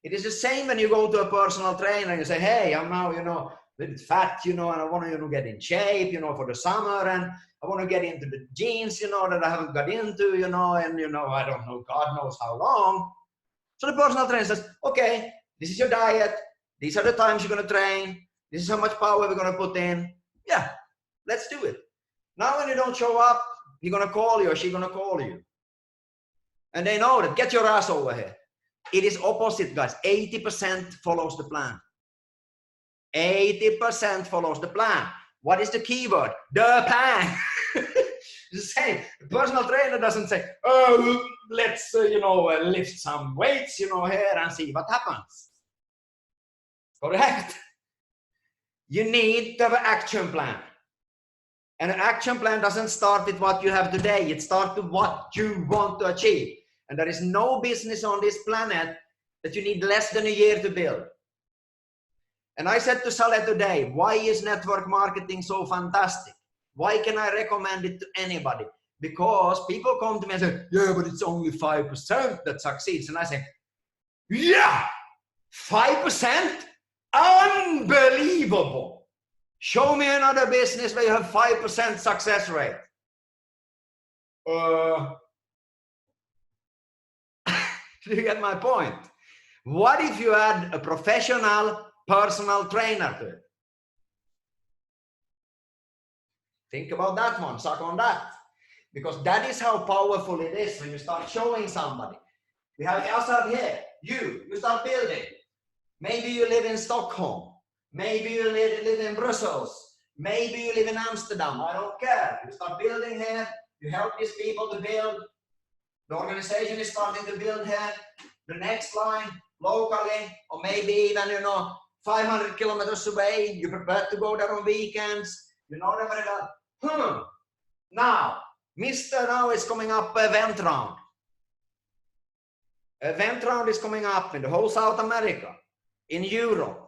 It is the same when you go to a personal trainer and you say, hey, I'm now, you know, little bit fat, you know, and I want to, you know, get in shape, you know, for the summer, and I want to get into the jeans, you know, that I haven't got into, you know, and, you know, I don't know, God knows how long. So the personal trainer says, okay, this is your diet. These are the times you're going to train. This is how much power we're going to put in. Yeah, let's do it. Now when you don't show up, he's going to call you or she's going to call you. And they know that, get your ass over here. It is opposite, guys. 80% follows the plan. 80% follows the plan. What is the keyword? The plan. The same. The personal trainer doesn't say, oh, let's, you know, lift some weights, you know, here and see what happens. Correct? You need to have an action plan. And an action plan doesn't start with what you have today. It starts with what you want to achieve. And there is no business on this planet that you need less than a year to build. And I said to Saleh today, why is network marketing so fantastic? Why can I recommend it to anybody? Because people come to me and say, yeah, but it's only 5% that succeeds. And I say, yeah, 5%? Unbelievable. Show me another business where you have 5% success rate. Do you get my point? What if you add a professional personal trainer to it? Think about that one, suck on that. Because that is how powerful it is when you start showing somebody. We have Assad here, you start building. Maybe you live in Stockholm. Maybe you live in Brussels. Maybe you live in Amsterdam. I don't care. You start building here. You help these people to build. The organization is starting to build here. The next line, locally, or maybe even, you know, 500 kilometers away. You prepare to go there on weekends. You know them very well. Now, Mr. Now is coming up event round. Event round is coming up in the whole South America, in Europe.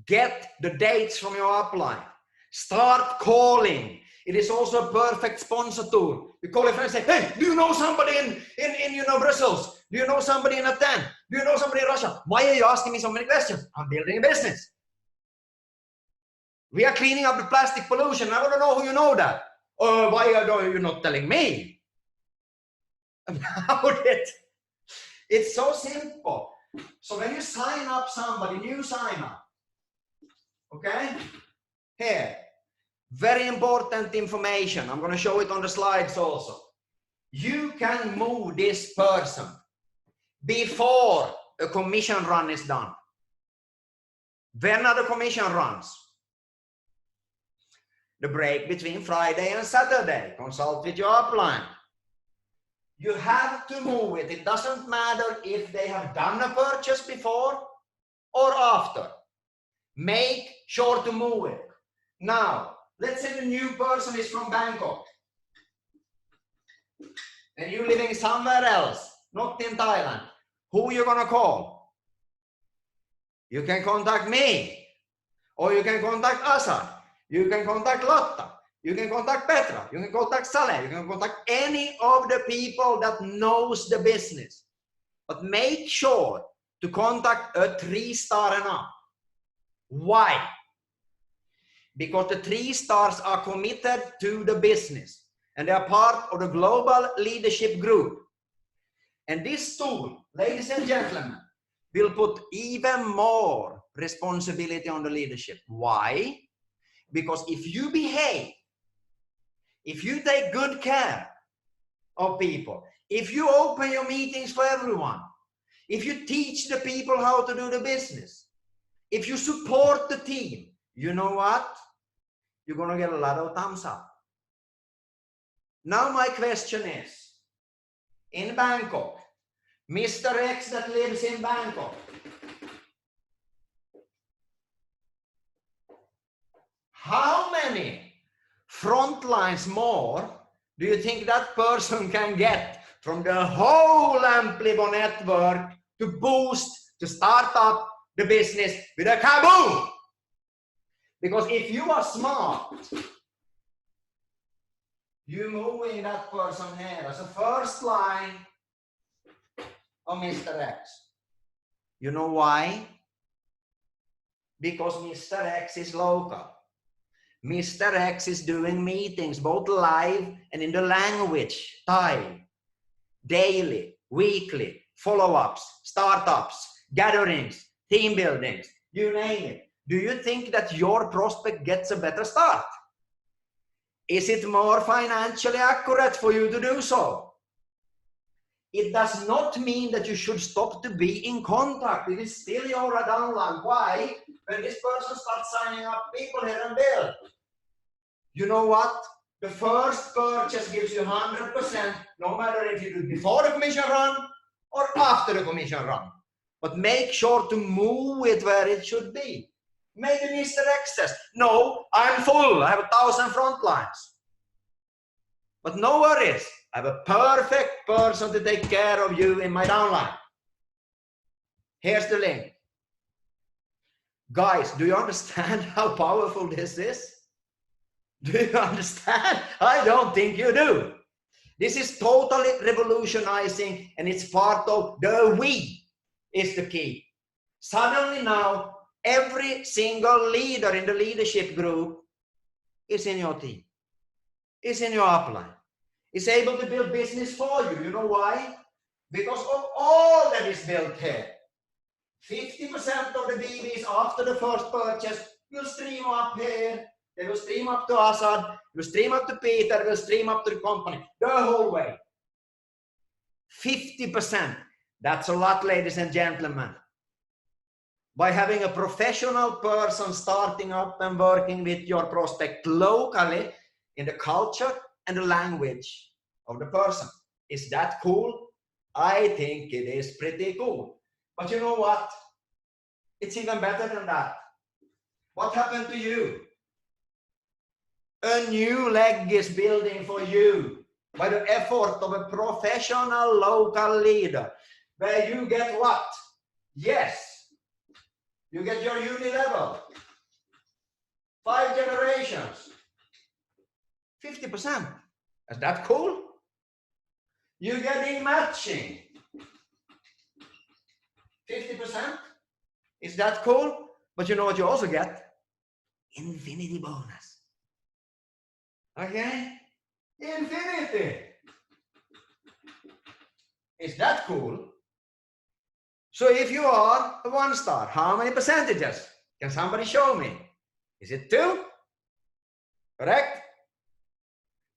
Get the dates from your upline. Start calling. It is also a perfect sponsor tool. You call a friend and say, hey, do you know somebody in you know, Brussels? Do you know somebody in Athens? Do you know somebody in Russia? Why are you asking me so many questions? I'm building a business. We are cleaning up the plastic pollution. I want to know who you know that. Why are you not telling me about it? It's so simple. So when you sign up somebody, new sign up, okay? Here, very important information. I'm going to show it on the slides also. You can move this person before a commission run is done. When are the commission runs? The break between Friday and Saturday. Consult with your upline. You have to move it. It doesn't matter if they have done a purchase before or after. Make sure to move it. Now, let's say the new person is from Bangkok and you're living somewhere else, not in Thailand. Who are you going to call? You can contact me, or you can contact Assad, you can contact Lotta, you can contact Petra, you can contact Saleh, you can contact any of the people that knows the business. But make sure to contact a 3-star and up. Why? Because the 3 stars are committed to the business and they are part of the global leadership group. And this tool, ladies and gentlemen, will put even more responsibility on the leadership. Why? Because if you behave, if you take good care of people, if you open your meetings for everyone, if you teach the people how to do the business, if you support the team, you know what? You're going to get a lot of thumbs up. Now my question is, in Bangkok, Mr. X that lives in Bangkok, how many front lines more do you think that person can get from the whole Amplivo network to boost, to start up the business with a kaboom? Because if you are smart, you moving that person here as a first line of Mr. X. You know why? because Mr. X is local. Mr. X is doing meetings, both live and in the language, Thai, daily, weekly, follow-ups, startups, gatherings, team buildings, you name it. Do you think that your prospect gets a better start? Is it more financially accurate for you to do so? It does not mean that you should stop to be in contact. It is still your downline. Why? When this person starts signing up people here and there, you know what? The first purchase gives you 100%, no matter if you do it before the commission run or after the commission run. But make sure to move it where it should be. Maybe Mr. X says, no, I'm full. I have 1,000 front lines. But no worries. I have a perfect person to take care of you in my downline. Here's the link. Guys, do you understand how powerful this is? Do you understand? I don't think you do. This is totally revolutionizing, and it's part of the we is the key. Suddenly now, every single leader in the leadership group is in your team, is in your upline, is able to build business for you. You know why? Because of all that is built here. 50% of the BVs after the first purchase will stream up here. They will stream up to Assad, will stream up to Peter, will stream up to the company, the whole way. 50%. That's a lot, ladies and gentlemen. By having a professional person starting up and working with your prospect locally in the culture and the language of the person. Is that cool? I think it is pretty cool. But you know what? It's even better than that. What happened to you? A new leg is building for you by the effort of a professional local leader, where you get what? Yes, you get your uni-level, 5 generations, 50%. Is that cool? You get in matching, 50%. Is that cool? But you know what you also get? Infinity bonus. Okay? Infinity. Is that cool? So if you are a 1-star, how many percentages? Can somebody show me? Is it 2? Correct?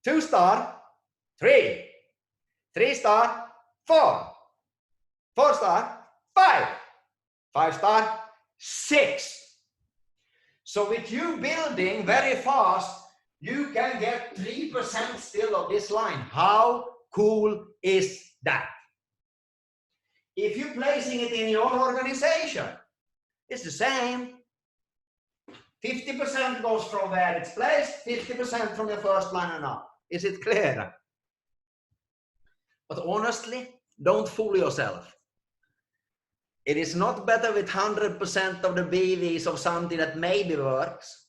2-star, 3. 3-star, 4. 4-star, 5. 5-star, 6. So with you building very fast, you can get 3% still of this line. How cool is that? If you're placing it in your organization, it's the same. 50% goes from where it's placed, 50% from the first line and up. Is it clear? But honestly, don't fool yourself. It is not better with 100% of the BVs of something that maybe works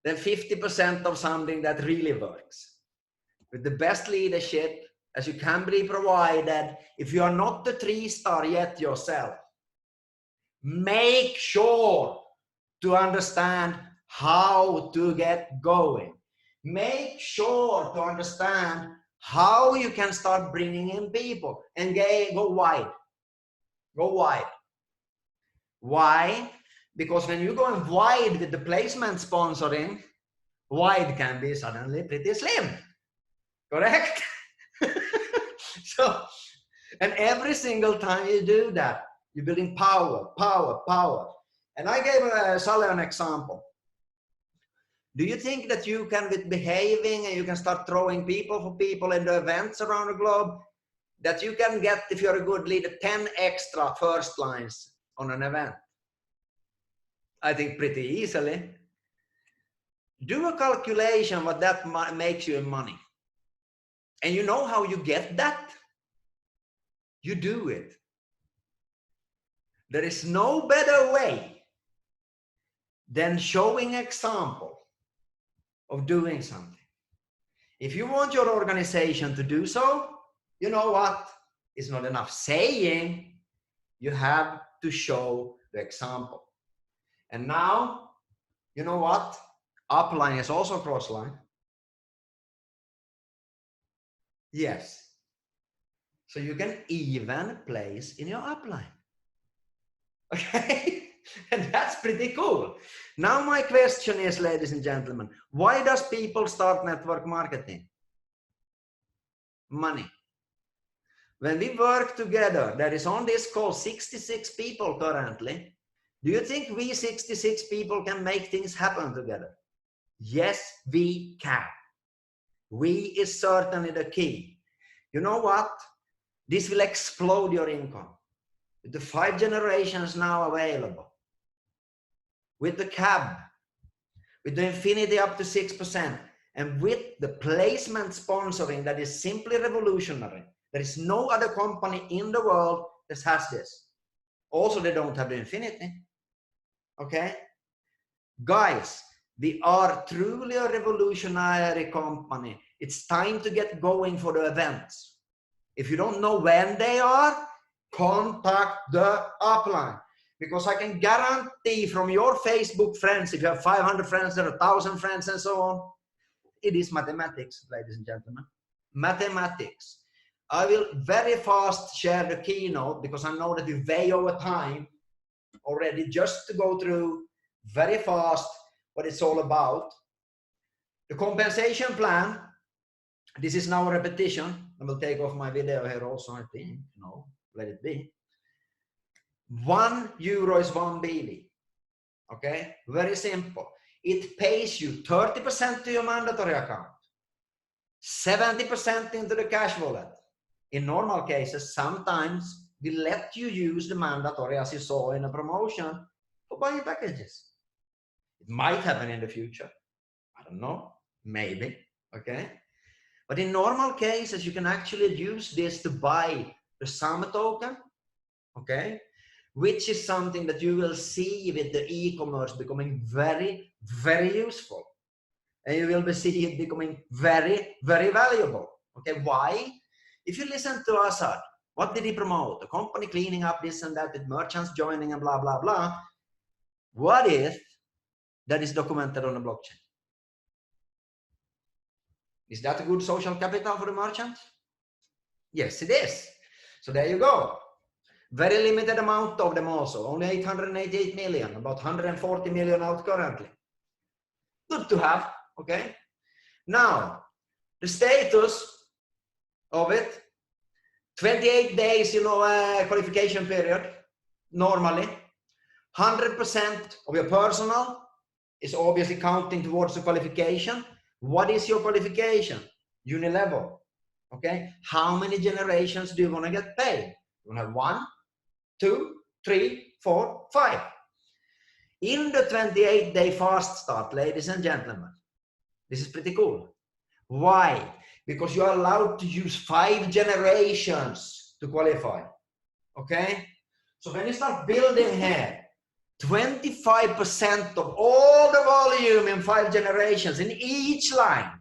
than 50% of something that really works. With the best leadership, as you can be provided, if you are not the 3-star yet yourself, make sure to understand how to get going. Make sure to understand how you can start bringing in people and go wide. Go wide. Why? Because when you're going wide with the placement sponsoring, wide can be suddenly pretty slim. Correct? So, and every single time you do that, you're building power, power, power. And I gave Sally an example. Do you think that you can, with behaving, and you can start throwing people for people in the events around the globe, that you can get, if you're a good leader, 10 extra first lines on an event? I think pretty easily. Do a calculation what that makes you in money. And you know how you get that? You do it. There is no better way than showing example of doing something. If you want your organization to do so, you know what? It's not enough saying, you have to show the example. And now, you know what? Upline is also cross-line. Yes. So you can even place in your upline. Okay? And that's pretty cool. Now my question is, ladies and gentlemen, why does people start network marketing? Money. When we work together, there is on this call 66 people currently. Do you think we 66 people can make things happen together? Yes, we can. We is certainly the key. You know what? This will explode your income. With the 5 generations now available, with the cab, with the infinity up to 6%, and with the placement sponsoring that is simply revolutionary. There is no other company in the world that has this. Also, they don't have the infinity. Okay? Guys, we are truly a revolutionary company. It's time to get going for the events. If you don't know when they are, contact the upline. Because I can guarantee from your Facebook friends, if you have 500 friends or 1,000 friends and so on, it is mathematics, ladies and gentlemen. Mathematics. I will very fast share the keynote because I know that we way over time already, just to go through very fast what it's all about. The compensation plan, this is now a repetition. I will take off my video here also, I think. No, let it be. €1 is 1 BV. Okay, very simple. It pays you 30% to your mandatory account, 70% into the cash wallet. In normal cases, sometimes we let you use the mandatory, as you saw in a promotion, for buying packages. It might happen in the future. I don't know, maybe. Okay, but in normal cases, you can actually use this to buy the sum token. Okay, which is something that you will see with the e-commerce becoming very, very useful. And you will see it becoming very, very valuable. Okay, why? If you listen to Assad, what did he promote? The company cleaning up this and that, with merchants joining and blah, blah, blah. What if that is documented on a blockchain? Is that a good social capital for the merchant? Yes, it is. So there you go. Very limited amount of them also, only 888 million, about 140 million out currently. Good to have, okay? Now, the status of it, 28 days, qualification period, normally. 100% of your personal is obviously counting towards the qualification. What is your qualification? Unilevel, okay? How many generations do you want to get paid? You want to have 1, 2, 3, 4, 5. In the 28-day fast start, ladies and gentlemen, this is pretty cool. Why? Because you are allowed to use 5 generations to qualify. Okay? So when you start building here, 25% of all the volume in 5 generations in each line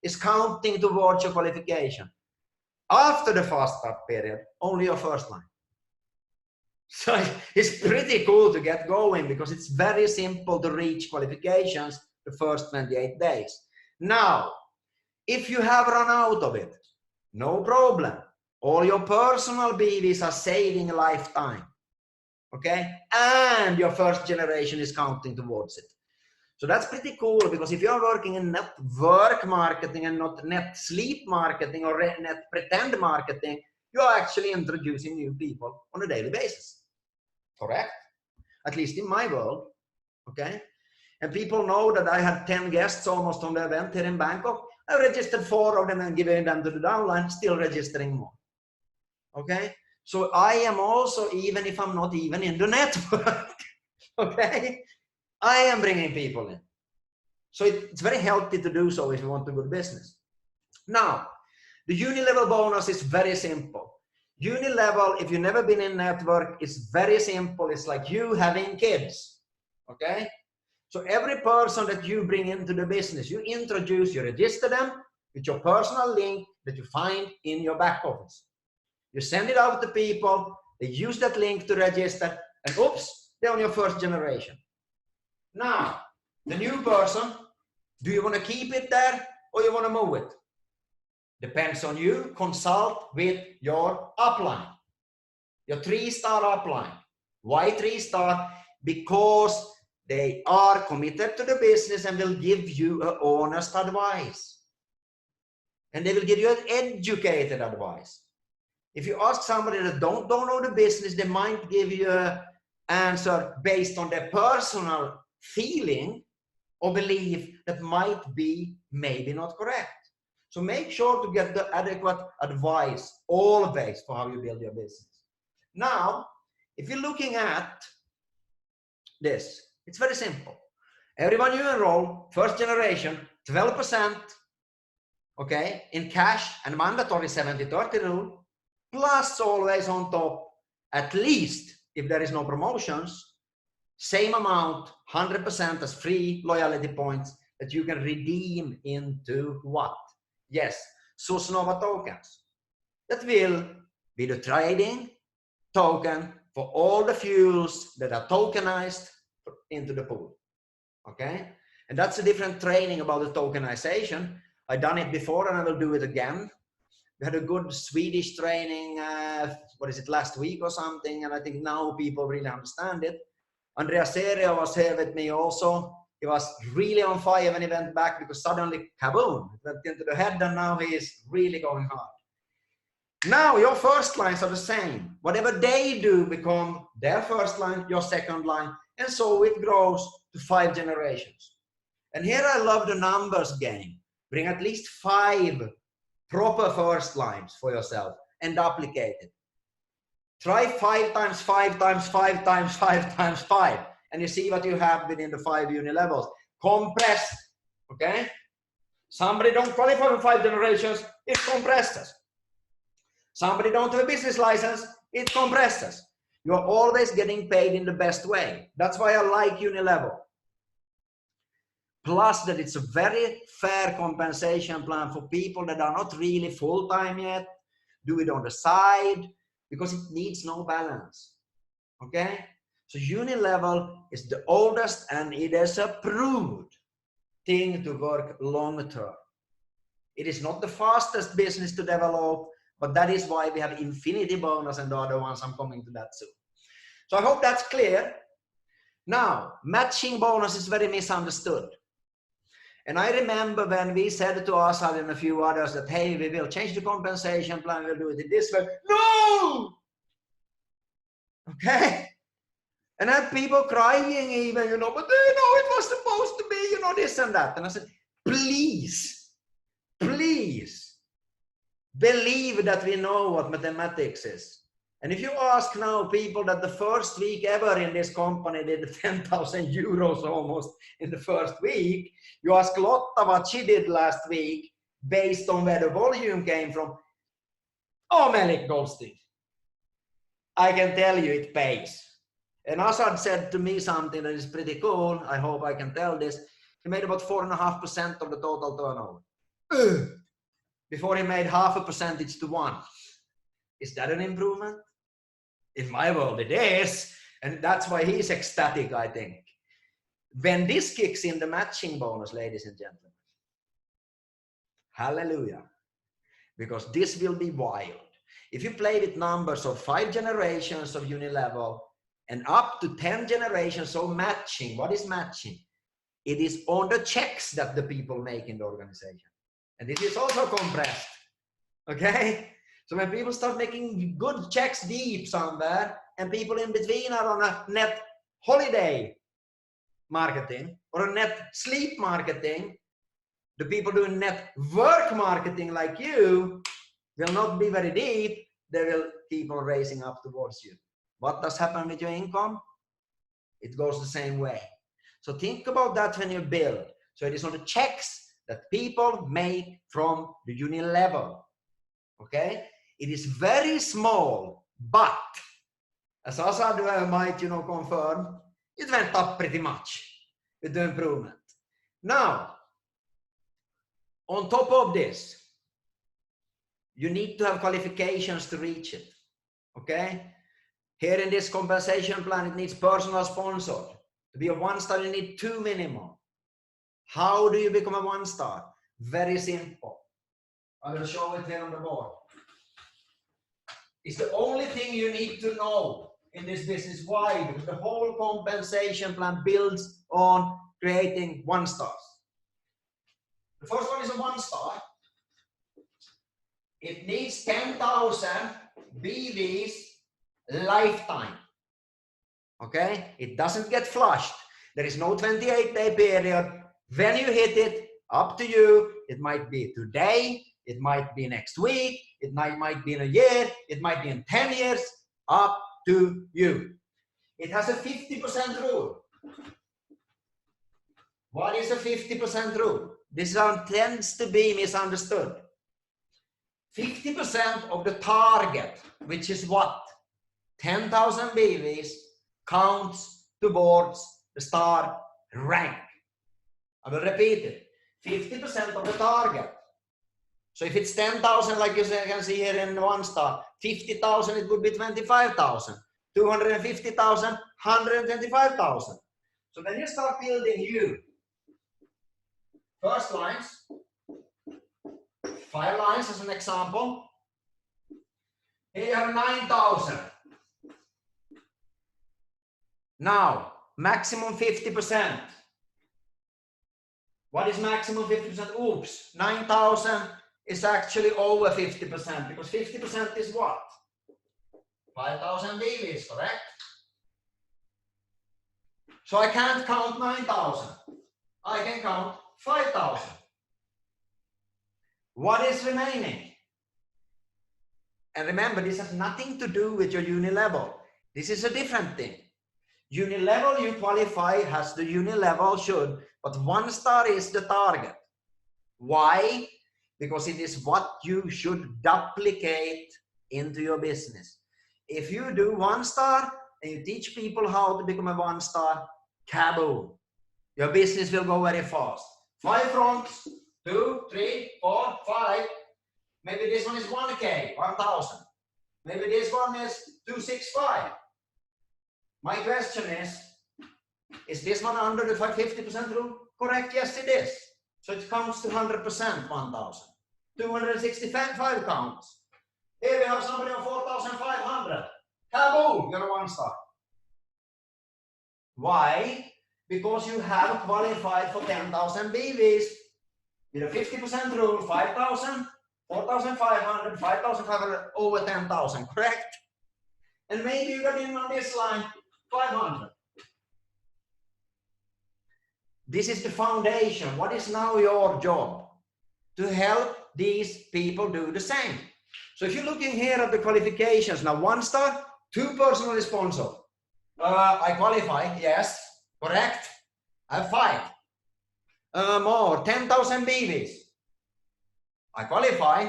is counting towards your qualification. After the fast start period, only your first line. So it's pretty cool to get going because it's very simple to reach qualifications the first 28 days. Now, if you have run out of it, no problem. All your personal BVs are saving a lifetime. Okay? And your first generation is counting towards it. So that's pretty cool because if you're working in network marketing and not net sleep marketing or net pretend marketing, you're actually introducing new people on a daily basis. Correct? At least in my world. Okay? And people know that I had 10 guests almost on the event here in Bangkok. I registered 4 of them and giving them to the downline, still registering more. Okay? So I am also, even if I'm not even in the network, okay? I am bringing people in. So it's very healthy to do so if you want to do business. Now, the Unilevel bonus is very simple. Unilevel, if you've never been in network, is very simple. It's like you having kids, okay? So every person that you bring into the business, you introduce, you register them with your personal link that you find in your back office. You send it out to people, they use that link to register, and oops, they're on your first generation. Now, the new person, do you want to keep it there or you want to move it? Depends on you. Consult with your upline, your 3-star upline. Why 3-star? Because they are committed to the business and will give you an honest advice. And they will give you an educated advice. If you ask somebody that don't know the business, they might give you an answer based on their personal feeling or belief that might be maybe not correct. So make sure to get the adequate advice always for how you build your business. Now, if you're looking at this, it's very simple. Everyone you enroll, first generation, 12%, okay, in cash and mandatory 70-30 rule, plus always on top, at least if there is no promotions, same amount, 100% as free loyalty points that you can redeem into what? Yes, Sosnova tokens. That will be the trading token for all the fuels that are tokenized into the pool. Okay? And that's a different training about the tokenization. I've done it before and I will do it again. We had a good Swedish training, last week or something, and I think now people really understand it. Andreas Serio was here with me also. He was really on fire when he went back because suddenly, kaboom, it went into the head and now he is really going hard. Now your first lines are the same. Whatever they do become their first line, your second line, and so it grows to 5 generations. And here I love the numbers game. Bring at least 5 proper first lines for yourself and duplicate it. Try 5 times 5 times 5 times 5 times 5 and you see what you have within the 5 uni levels. Compressed, okay? Somebody don't qualify for 5 generations, it compresses. Somebody don't have a business license, it compresses. You're always getting paid in the best way. That's why I like uni level. Plus that it's a very fair compensation plan for people that are not really full-time yet. Do it on the side because it needs no balance. Okay? So uni level is the oldest and it is a proved thing to work long term. It is not the fastest business to develop, but that is why we have infinity bonus and the other ones. I'm coming to that soon. So I hope that's clear. Now, matching bonus is very misunderstood. And I remember when we said to Asad and a few others that, hey, we will change the compensation plan, we'll do it in this way. No! Okay? And I had people crying even, you know, but you know, it was supposed to be, you know, this and that. And I said, please, please, believe that we know what mathematics is. And if you ask now people that the first week ever in this company did 10,000 euros almost in the first week, you ask Lotta what she did last week based on where the volume came from. Oh, Melik Goldstein, I can tell you it pays. And Asad said to me something that is pretty cool. I hope I can tell this. He made about 4.5% of the total turnover. Before he made 0.5% to 1. Is that an improvement? In my world, it is. And that's why he's ecstatic, I think. When this kicks in the matching bonus, ladies and gentlemen, hallelujah. Because this will be wild. If you play with numbers of 5 generations of uni level and up to 10 generations of matching, what is matching? It is on the checks that the people make in the organization. And it is also compressed. Okay? So when people start making good checks deep somewhere and people in between are on a net holiday marketing or a net sleep marketing, the people doing net work marketing like you will not be very deep. They will keep on raising up towards you. What does happen with your income? It goes the same way. So think about that when you build. So it is on the checks that people make from the uni level. Okay? It is very small, but as Asad might, you know, confirm, it went up pretty much with the improvement. Now, on top of this, you need to have qualifications to reach it. Okay? Here in this compensation plan, it needs personal sponsor To be a 1-star, you need 2 minimum. How do you become a 1-star? Very simple. I will show it here on the board. It's the only thing you need to know in this business. Why? Because the whole compensation plan builds on creating 1-stars. The first one is a 1-star. It needs 10,000 BVs lifetime. Okay? It doesn't get flushed. There is no 28-day period. When you hit it, up to you. It might be today. It might be next week. It might be in a year. It might be in 10 years. Up to you. It has a 50% rule. What is a 50% rule? This tends to be misunderstood. 50% of the target, which is what? 10,000 BVs, counts towards the star rank. I will repeat it. 50% of the target. So if it's 10,000, like you can see here in 1-star, 50,000, it would be 25,000. 250,000, 125,000. So then you start building you. First lines, 5 lines as an example. Here you have 9,000. Now, maximum 50%. What is maximum 50%? Oops, 9,000 is actually over 50% because 50% is what? 5,000 BVs, correct? So I can't count 9,000. I can count 5,000. What is remaining? And remember, this has nothing to do with your uni level. This is a different thing. Uni level you qualify has the uni level should, but 1-star is the target. Why? Because it is what you should duplicate into your business. If you do 1-star and you teach people how to become a 1-star, kaboom. Your business will go very fast. 5 fronts, 2, 3, 4, 5. Maybe this one is 1K, 1,000. Maybe this one is 265. My question is this one under the 50% rule? Correct, yes it is. So it counts to 100%, 1,000. 265 counts. Here we have somebody on 4,500. Kaboom, you're a 1-star. Why? Because you have qualified for 10,000 BVs with a 50% rule, 5,000, 4,500, 5,500, over 10,000, correct? And maybe you got in on this line, 500. This is the foundation. What is now your job? To help these people do the same. So if you're looking here at the qualifications, now 1-star, 2 personal sponsor. I qualify, yes, correct. I have 5. More, 10,000 BVs. I qualify.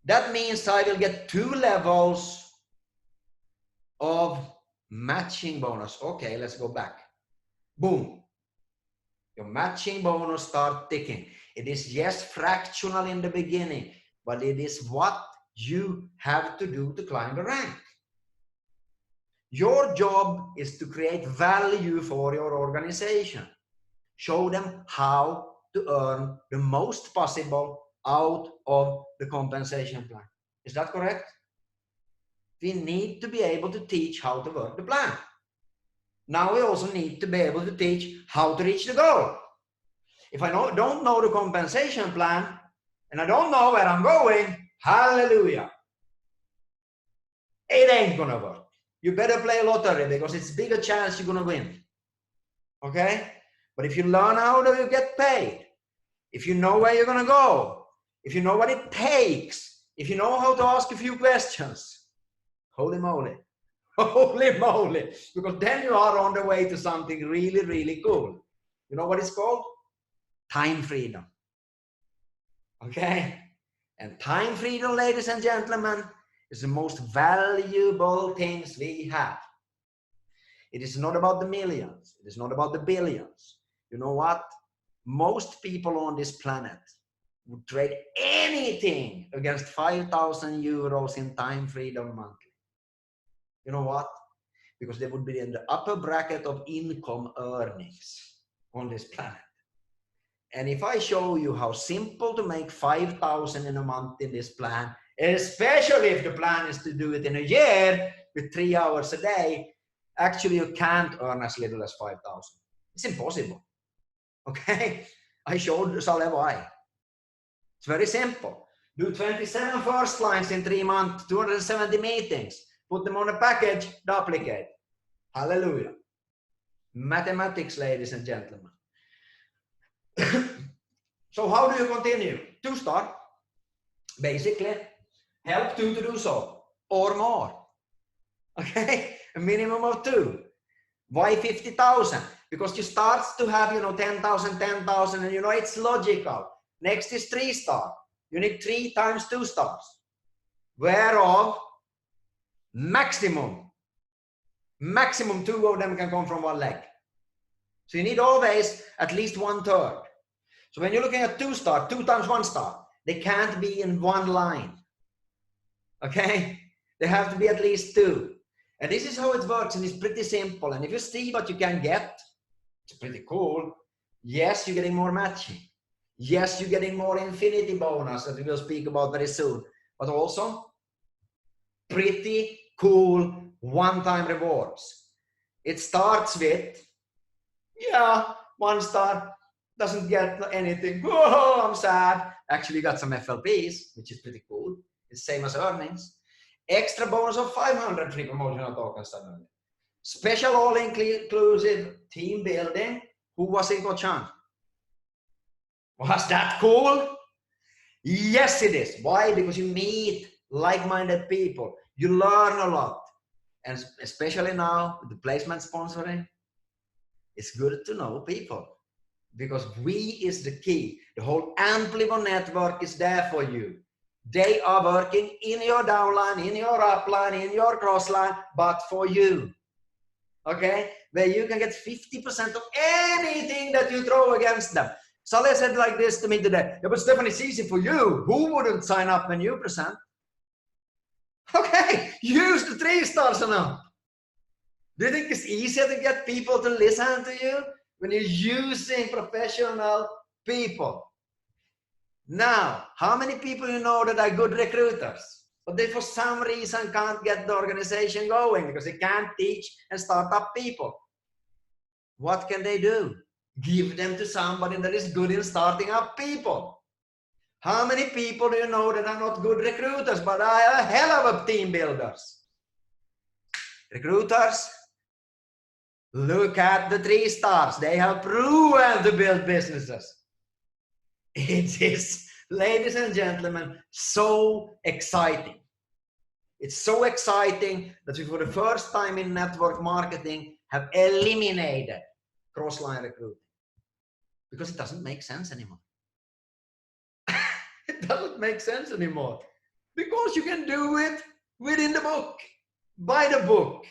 That means I will get 2 levels of matching bonus. Okay, let's go back. Boom. Your matching bonus start ticking. It is yes, fractional in the beginning, but it is what you have to do to climb the rank. Your job is to create value for your organization. Show them how to earn the most possible out of the compensation plan. Is that correct? We need to be able to teach how to work the plan. Now we also need to be able to teach how to reach the goal. If I don't know the compensation plan and I don't know where I'm going, hallelujah, it ain't gonna work. You better play lottery because it's a bigger chance you're gonna win. Okay? But if you learn how to get paid, if you know where you're gonna go, if you know what it takes, if you know how to ask a few questions, holy moly, holy moly, because then you are on the way to something really, really cool. You know what it's called? Time freedom. Okay? And time freedom, ladies and gentlemen, is the most valuable things we have. It is not about the millions. It is not about the billions. You know what? Most people on this planet would trade anything against 5,000 euros in time freedom monthly. You know what? because they would be in the upper bracket of income earnings on this planet. And if I show you how simple to make 5,000 in a month in this plan, especially if the plan is to do it in a year with 3 hours a day, actually you can't earn as little as 5,000. It's impossible. Okay? I showed Saleh why. It's very simple. Do 27 first lines in 3 months, 270 meetings, put them on a package, duplicate. Hallelujah. Mathematics, ladies and gentlemen. So how do you continue? 2-star. Basically, help 2 to do so, or more. Okay? A minimum of 2. Why 50,000? Because you start to have, 10,000, 10,000, and it's logical. Next is 3-star. You need 3 times 2 stars. Whereof maximum 2 of them can come from 1 leg. So you need always at least 1/3. So when you're looking at 2-star, 2 times 1 star, they can't be in 1 line. Okay? They have to be at least 2. And this is how it works, and it's pretty simple. And if you see what you can get, it's pretty cool. Yes, you're getting more matching. Yes, you're getting more infinity bonus that we will speak about very soon. But also, pretty cool one-time rewards. It starts with, 1 star, doesn't get anything. Whoa, I'm sad. Actually got some FLPs, which is pretty cool. It's same as earnings. Extra bonus of 500 free promotional tokens suddenly. Special all-inclusive team building. Who was in Cochan? Was that cool? Yes, it is. Why? Because you meet like-minded people. You learn a lot. And especially now, with the placement sponsoring, it's good to know people. Because we is the key. The whole Amplivo network is there for you. They are working in your downline, in your upline, in your crossline, but for you. Okay? Where you can get 50% of anything that you throw against them. Saleh said like this to me today. Yeah, but Stefan, it's easy for you. Who wouldn't sign up when you present? Okay, use the 3 stars now. Do you think it's easier to get people to listen to you when you're using professional people? Now, how many people you know that are good recruiters, but they for some reason can't get the organization going because they can't teach and start up people? What can they do? Give them to somebody that is good in starting up people. How many people do you know that are not good recruiters, but are a hell of a team builders? Recruiters, look at the 3 stars. They have proven to build businesses. It is, ladies and gentlemen, so exciting. It's so exciting that we, for the first time in network marketing, have eliminated cross-line recruiting. Because it doesn't make sense anymore. It doesn't make sense anymore. Because you can do it within the book, by the book,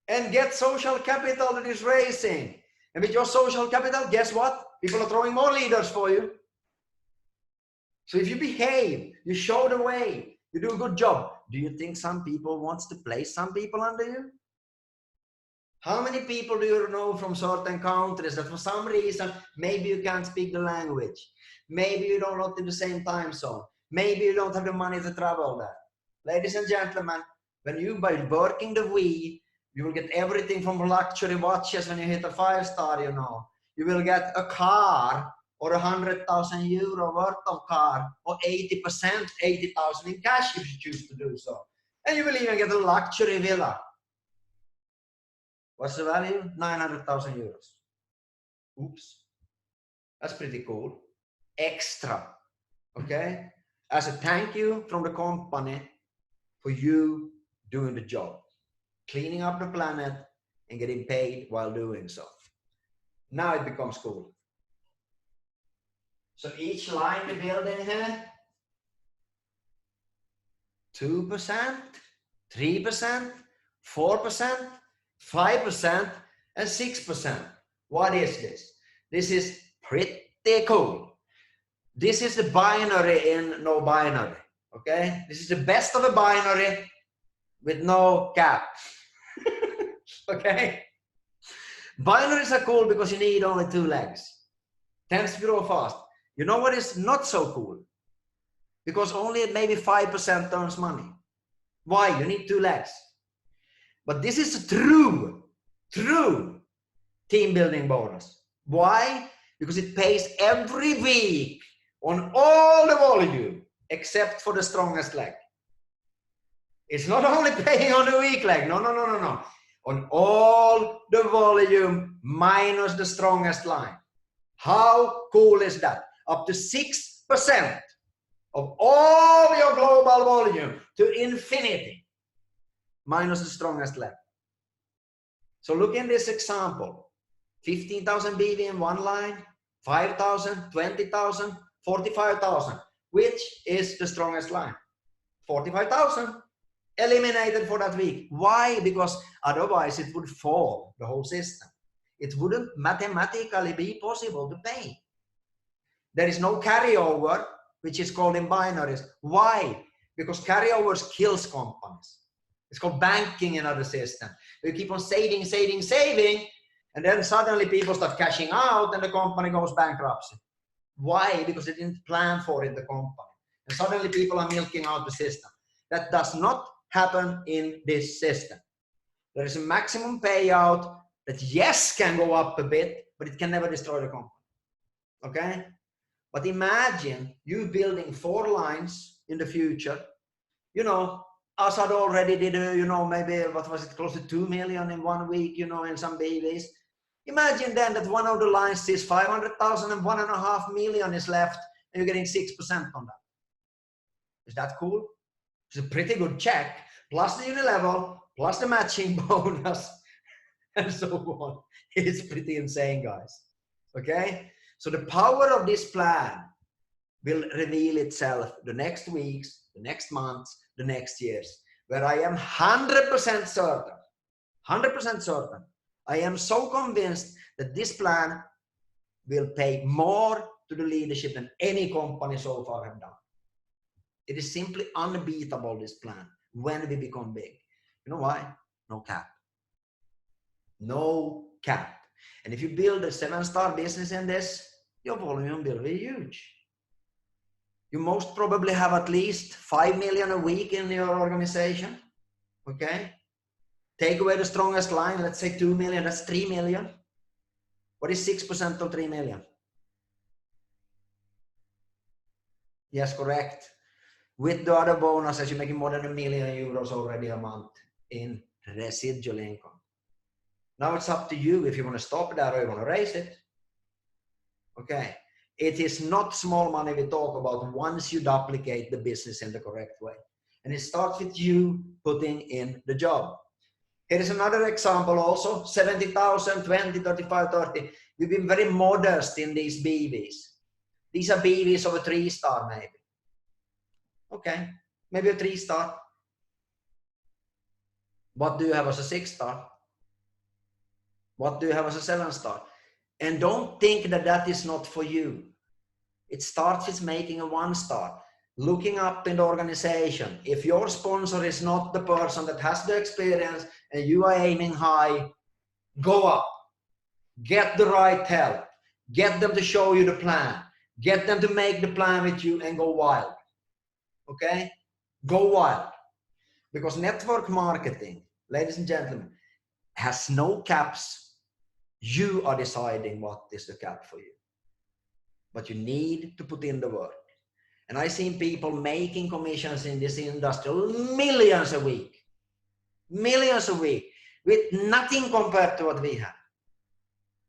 and get social capital that is raising. And with your social capital, guess what? People are throwing more leaders for you. So if you behave, you show the way, you do a good job, do you think some people wants to place some people under you? How many people do you know from certain countries that for some reason, maybe you can't speak the language, maybe you don't live in the same time zone, maybe you don't have the money to travel there? Ladies and gentlemen, when you, by working the we, you will get everything from luxury watches when you hit a 5-star, You will get a car or 100,000 euro worth of car, or 80%, 80,000 in cash if you choose to do so. And you will even get a luxury villa. What's the value? 900,000 euros. Oops. That's pretty cool. Extra. Okay? As a thank you from the company for you doing the job. Cleaning up the planet and getting paid while doing so. Now it becomes cool. So each line we build in here, 2%, 3%, 4%, 5%, and 6%. What is this? This is pretty cool. This is the binary in no binary. Okay? This is the best of a binary with no cap. Okay? Binaries are cool because you need only 2 legs. Tends to grow fast. You know what is not so cool? Because only maybe 5% earns money. Why? You need 2 legs. But this is a true team building bonus. Why? Because it pays every week on all the volume except for the strongest leg. It's not only paying on the weak leg. No. On all the volume minus the strongest line. How cool is that? Up to 6% of all your global volume to infinity minus the strongest leg. So look in this example. 15,000 BV in one line, 5,000, 20,000, 45,000. Which is the strongest line? 45,000. Eliminated for that week. Why? Because otherwise it would fall, the whole system. It wouldn't mathematically be possible to pay. There is no carryover, which is called in binaries. Why? Because carryovers kills companies. It's called banking in other system. You keep on saving, and then suddenly people start cashing out and the company goes bankruptcy. Why? Because they didn't plan for it, the company. And suddenly people are milking out the system. That does not happen in this system. There is a maximum payout that, yes, can go up a bit, but it can never destroy the company. Okay? But imagine you building 4 lines in the future. You know, Assad already did, maybe, what was it, close to 2 million in 1 week, in some BVs. Imagine then that one of the lines is 500,000 and 1.5 million is left, and you're getting 6% on that. Is that cool? It's a pretty good check, plus the unilevel, plus the matching bonus, and so on. It's pretty insane, guys. Okay? So the power of this plan will reveal itself the next weeks, the next months, the next years, where I am 100% certain. I am so convinced that this plan will pay more to the leadership than any company so far have done. It is simply unbeatable, this plan, when we become big. You know why? No cap. No cap. And if you build a 7-star business in this, your volume will be huge. You most probably have at least 5 million a week in your organization. Okay? Take away the strongest line, let's say 2 million, that's 3 million. What is 6% of 3 million? Yes, correct. With the other bonuses, you're making more than €1 million already a month in residual income. Now it's up to you if you want to stop that or you want to raise it. Okay. It is not small money we talk about once you duplicate the business in the correct way. And it starts with you putting in the job. Here is another example also, 70,000, 20, 35, 30. We've been very modest in these BVs. These are BVs of a 3-star maybe. Okay, maybe a 3-star. What do you have as a 6-star? What do you have as a 7-star? And don't think that that is not for you. It starts with making a 1-star. Looking up in the organization. If your sponsor is not the person that has the experience and you are aiming high, go up. Get the right help. Get them to show you the plan. Get them to make the plan with you and go wild. Okay? Go wild. Because network marketing, ladies and gentlemen, has no caps. You are deciding what is the cap for you. But you need to put in the work. And I've seen people making commissions in this industry, millions a week, with nothing compared to what we have.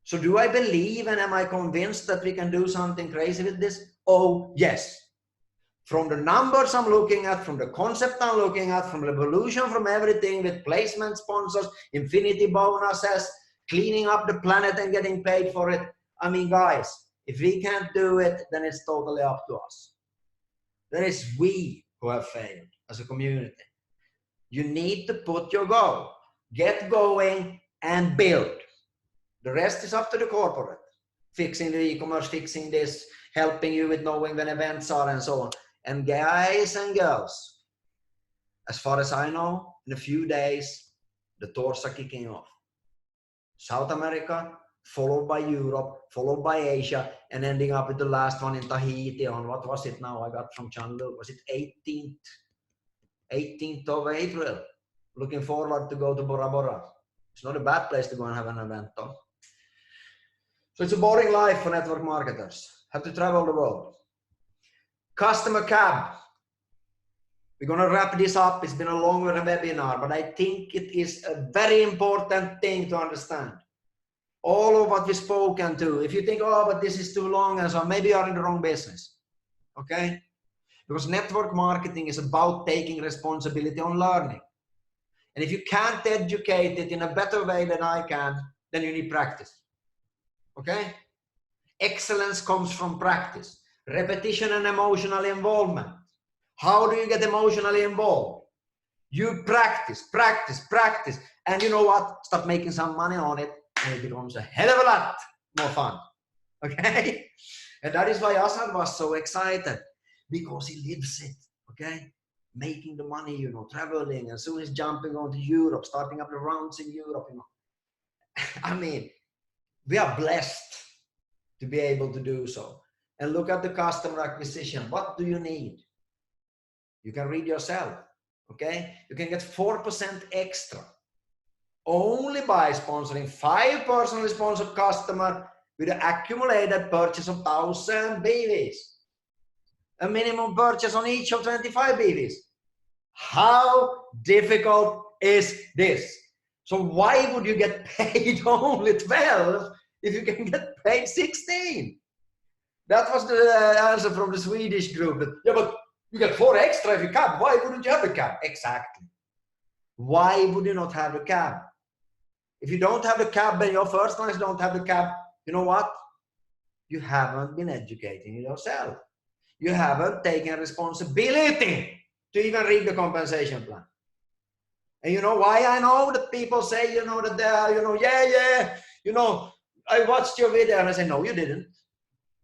So do I believe and am I convinced that we can do something crazy with this? Oh, yes. From the numbers I'm looking at, from the concept I'm looking at, from the evolution, from everything with placement sponsors, infinity bonuses, cleaning up the planet and getting paid for it. I mean, guys, if we can't do it, then it's totally up to us. That is we who have failed as a community. You need to put your goal, get going and build. The rest is up to the corporate. Fixing the e-commerce, fixing this, helping you with knowing when events are and so on. And guys and girls, as far as I know, in a few days, the tours are kicking off. South America, followed by Europe, followed by Asia, and ending up with the last one in Tahiti on, what was it now? I got from Chandler. Was it 18th of April? Looking forward to go to Bora Bora. It's not a bad place to go and have an event though. So it's a boring life for network marketers. Have to travel the world. Customer cab. We're going to wrap this up. It's been a long webinar, but I think it is a very important thing to understand. All of what we've spoken to. If you think, oh, but this is too long, and so maybe you're in the wrong business. Okay? Because network marketing is about taking responsibility on learning. And if you can't educate it in a better way than I can, then you need practice. Okay? Excellence comes from practice. Repetition and emotional involvement. How do you get emotionally involved? You practice, practice, practice. And you know what? Start making some money on it, and it becomes a hell of a lot more fun. Okay? And that is why Asad was so excited, because he lives it. Okay? Making the money, you know, traveling, and soon he's jumping on to Europe, starting up the rounds in Europe, you know. I mean, we are blessed to be able to do so. And look at the customer acquisition. What do you need? You can read yourself, okay? You can get 4% extra only by sponsoring 5 personally sponsored customers with an accumulated purchase of 1,000 BVs. A minimum purchase on each of 25 BVs. How difficult is this? So why would you get paid only 12 if you can get paid 16? That was the answer from the Swedish group. Yeah, but you get 4 extra if you cab. Why wouldn't you have a cab? Exactly. Why would you not have a cab? If you don't have the cab and your first clients don't have the cab, you know what? You haven't been educating yourself. You haven't taken responsibility to even read the compensation plan. And you know why I know that people say, you know, that they're, you know, yeah, you know, I watched your video, and I say, no, you didn't.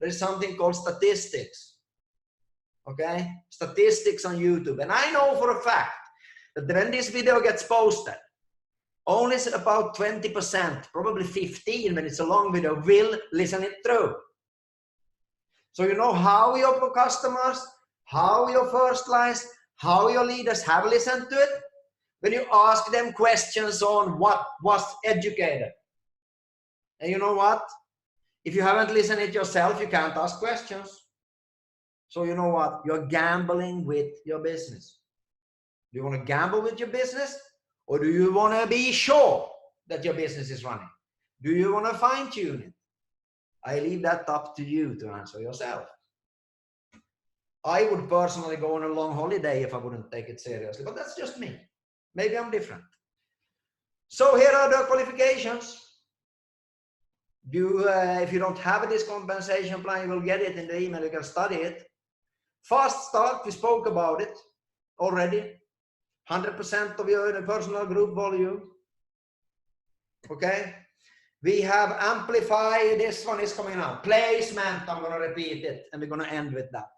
There's something called statistics. Okay? Statistics on YouTube. And I know for a fact that when this video gets posted, only about 20%, probably 15 when it's a long video, will listen it through. So you know how your customers, how your first lines, how your leaders have listened to it? When you ask them questions on what was educated. And you know what? If you haven't listened it yourself, you can't ask questions. So you know what? You're gambling with your business. Do you want to gamble with your business? Or do you want to be sure that your business is running? Do you want to fine tune it? I leave that up to you to answer yourself. I would personally go on a long holiday if I wouldn't take it seriously, but that's just me. Maybe I'm different. So here are the qualifications. If you don't have this compensation plan, you will get it in the email. You can study it. Fast start, we spoke about it already. 100% of your personal group volume. Okay. We have amplify. This one is coming out. Placement, I'm going to repeat it, and we're going to end with that.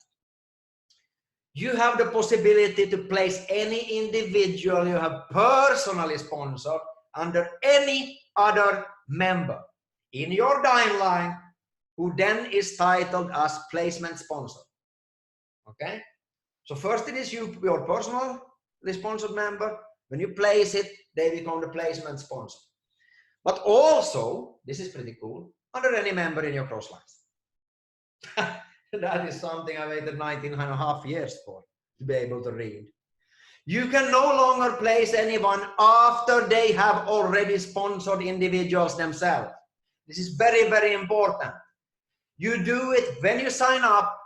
You have the possibility to place any individual you have personally sponsored under any other member in your downline, who then is titled as placement sponsor. Okay? So first it is you, your personal sponsored member. When you place it, they become the placement sponsor. But also, this is pretty cool, under any member in your cross lines. That is something I waited 19.5 years for, to be able to read. You can no longer place anyone after they have already sponsored individuals themselves. This is very, very important. You do it when you sign up.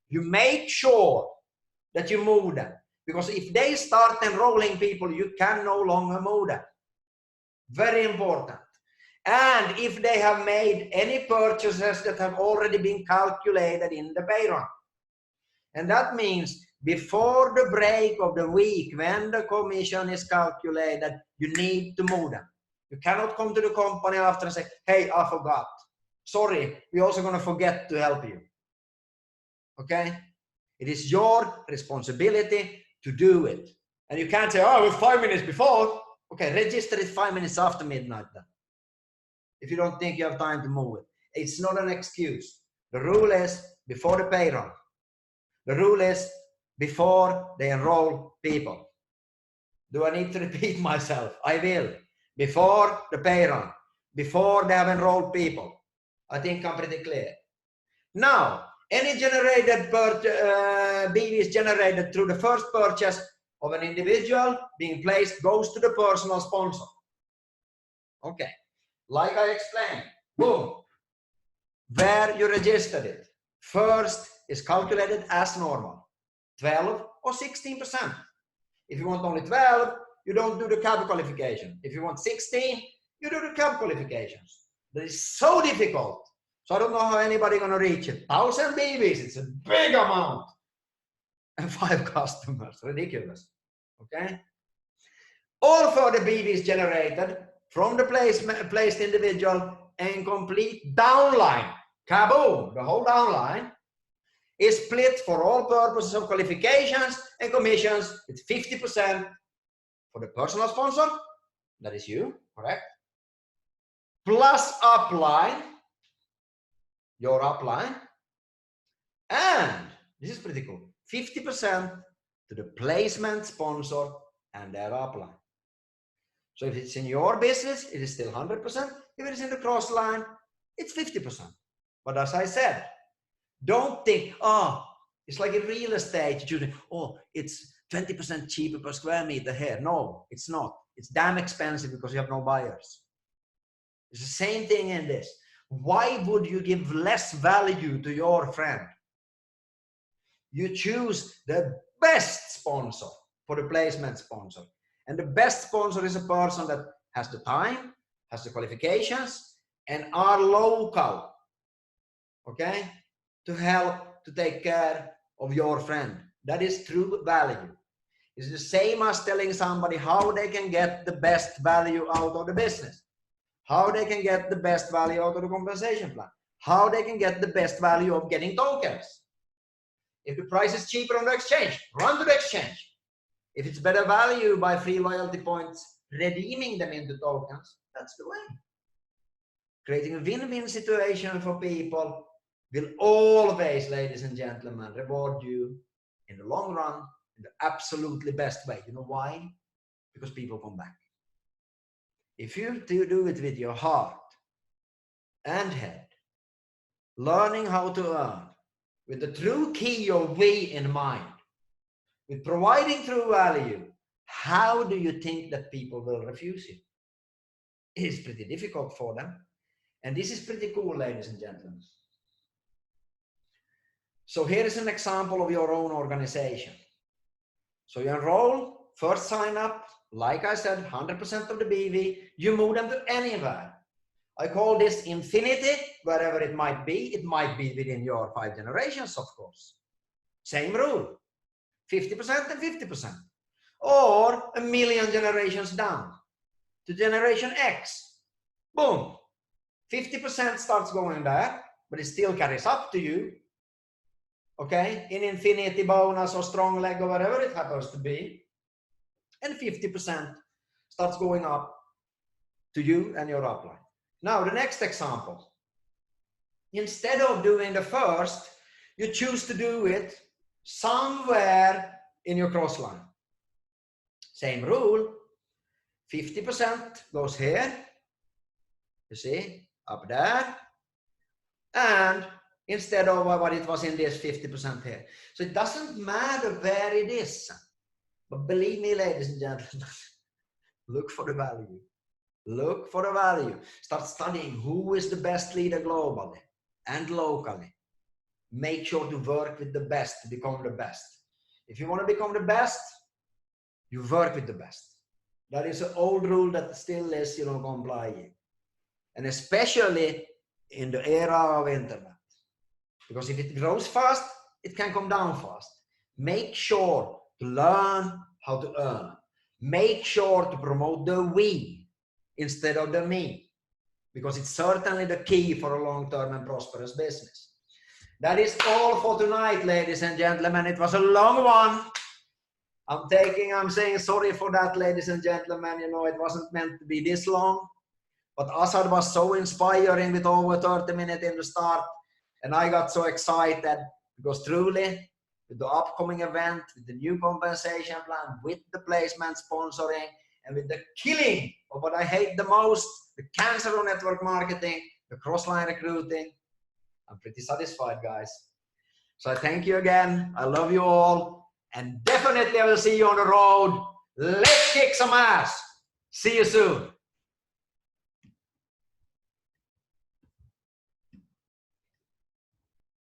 You make sure that you move them. Because if they start enrolling people, you can no longer move them. Very important. And if they have made any purchases that have already been calculated in the payroll. And that means before the break of the week, when the commission is calculated, you need to move them. You cannot come to the company after and say, hey, I forgot. Sorry, we're also going to forget to help you. Okay? It is your responsibility to do it. And you can't say, oh, it was 5 minutes before. Okay, register it 5 minutes after midnight then. if you don't think you have time to move it. It's not an excuse. The rule is before the pay run. The rule is before they enroll people. Do I need to repeat myself? I will. Before the pay run. Before they have enrolled people. I think I'm pretty clear. Now, any generated BVs generated through the first purchase of an individual being placed goes to the personal sponsor. Okay, like I explained, boom, where you registered it. First is calculated as normal, 12 or 16%. If you want only 12, you don't do the CAB qualification. If you want 16, you do the CAB qualifications. That is so difficult. So I don't know how anybody gonna reach it. 1,000 BVs, it's a big amount. And 5 customers, ridiculous, okay? All further BVs generated from the placed individual and complete downline, kaboom, the whole downline, is split for all purposes of qualifications and commissions with 50% for the personal sponsor, that is you, correct? Plus upline, your upline, and this is pretty cool, 50% to the placement sponsor and their upline. So if it's in your business, it is still 100%. If it is in the cross line, it's 50%. But as I said, don't think, oh, it's like in real estate, oh, it's 20% cheaper per square meter here. No, it's not. It's damn expensive because you have no buyers. It's the same thing in this. Why would you give less value to your friend? You choose the best sponsor for the placement sponsor. And the best sponsor is a person that has the time, has the qualifications, and are local, okay, to help to take care of your friend. That is true value. It's the same as telling somebody how they can get the best value out of the business, how they can get the best value out of the compensation plan, how they can get the best value of getting tokens. If the price is cheaper on the exchange, run to the exchange. If it's better value by free loyalty points, redeeming them into tokens, that's the way. Creating a win-win situation for people will always, ladies and gentlemen, reward you in the long run in the absolutely best way. You know why? Because people come back. If you do it with your heart and head, learning how to earn, with the true key of we in mind, with providing true value, how do you think that people will refuse you? It is pretty difficult for them. And this is pretty cool, ladies and gentlemen. So here is an example of your own organization. So you enroll, first sign up, like I said, 100% of the BV, you move them to anywhere. I call this infinity, wherever it might be. It might be within your 5 generations, of course. Same rule, 50% and 50%. Or 1,000,000 generations down to generation X. Boom, 50% starts going there, but it still carries up to you. Okay, in infinity bonus or strong leg or whatever it happens to be. And 50% starts going up to you and your upline. Now, the next example. Instead of doing the first, you choose to do it somewhere in your cross line. Same rule, 50% goes here, you see, up there, and instead of what it was in this 50% here. So it doesn't matter where it is, but believe me, ladies and gentlemen, look for the value. Look for the value. Start studying who is the best leader globally and locally. Make sure to work with the best to become the best. If you want to become the best, you work with the best. That is an old rule that still is, complying. And especially in the era of internet. Because if it grows fast, it can come down fast. Make sure to learn how to earn. Make sure to promote the we instead of the me. Because it's certainly the key for a long-term and prosperous business. That is all for tonight, ladies and gentlemen. It was a long one. I'm saying sorry for that, ladies and gentlemen. It wasn't meant to be this long. But Assad was so inspiring with over 30 minutes in the start. And I got so excited because truly, with the upcoming event, with the new compensation plan, with the placement sponsoring, and with the killing of what I hate the most, the cancer of network marketing, the cross-line recruiting, I'm pretty satisfied, guys. So I thank you again. I love you all. And definitely I will see you on the road. Let's kick some ass. See you soon.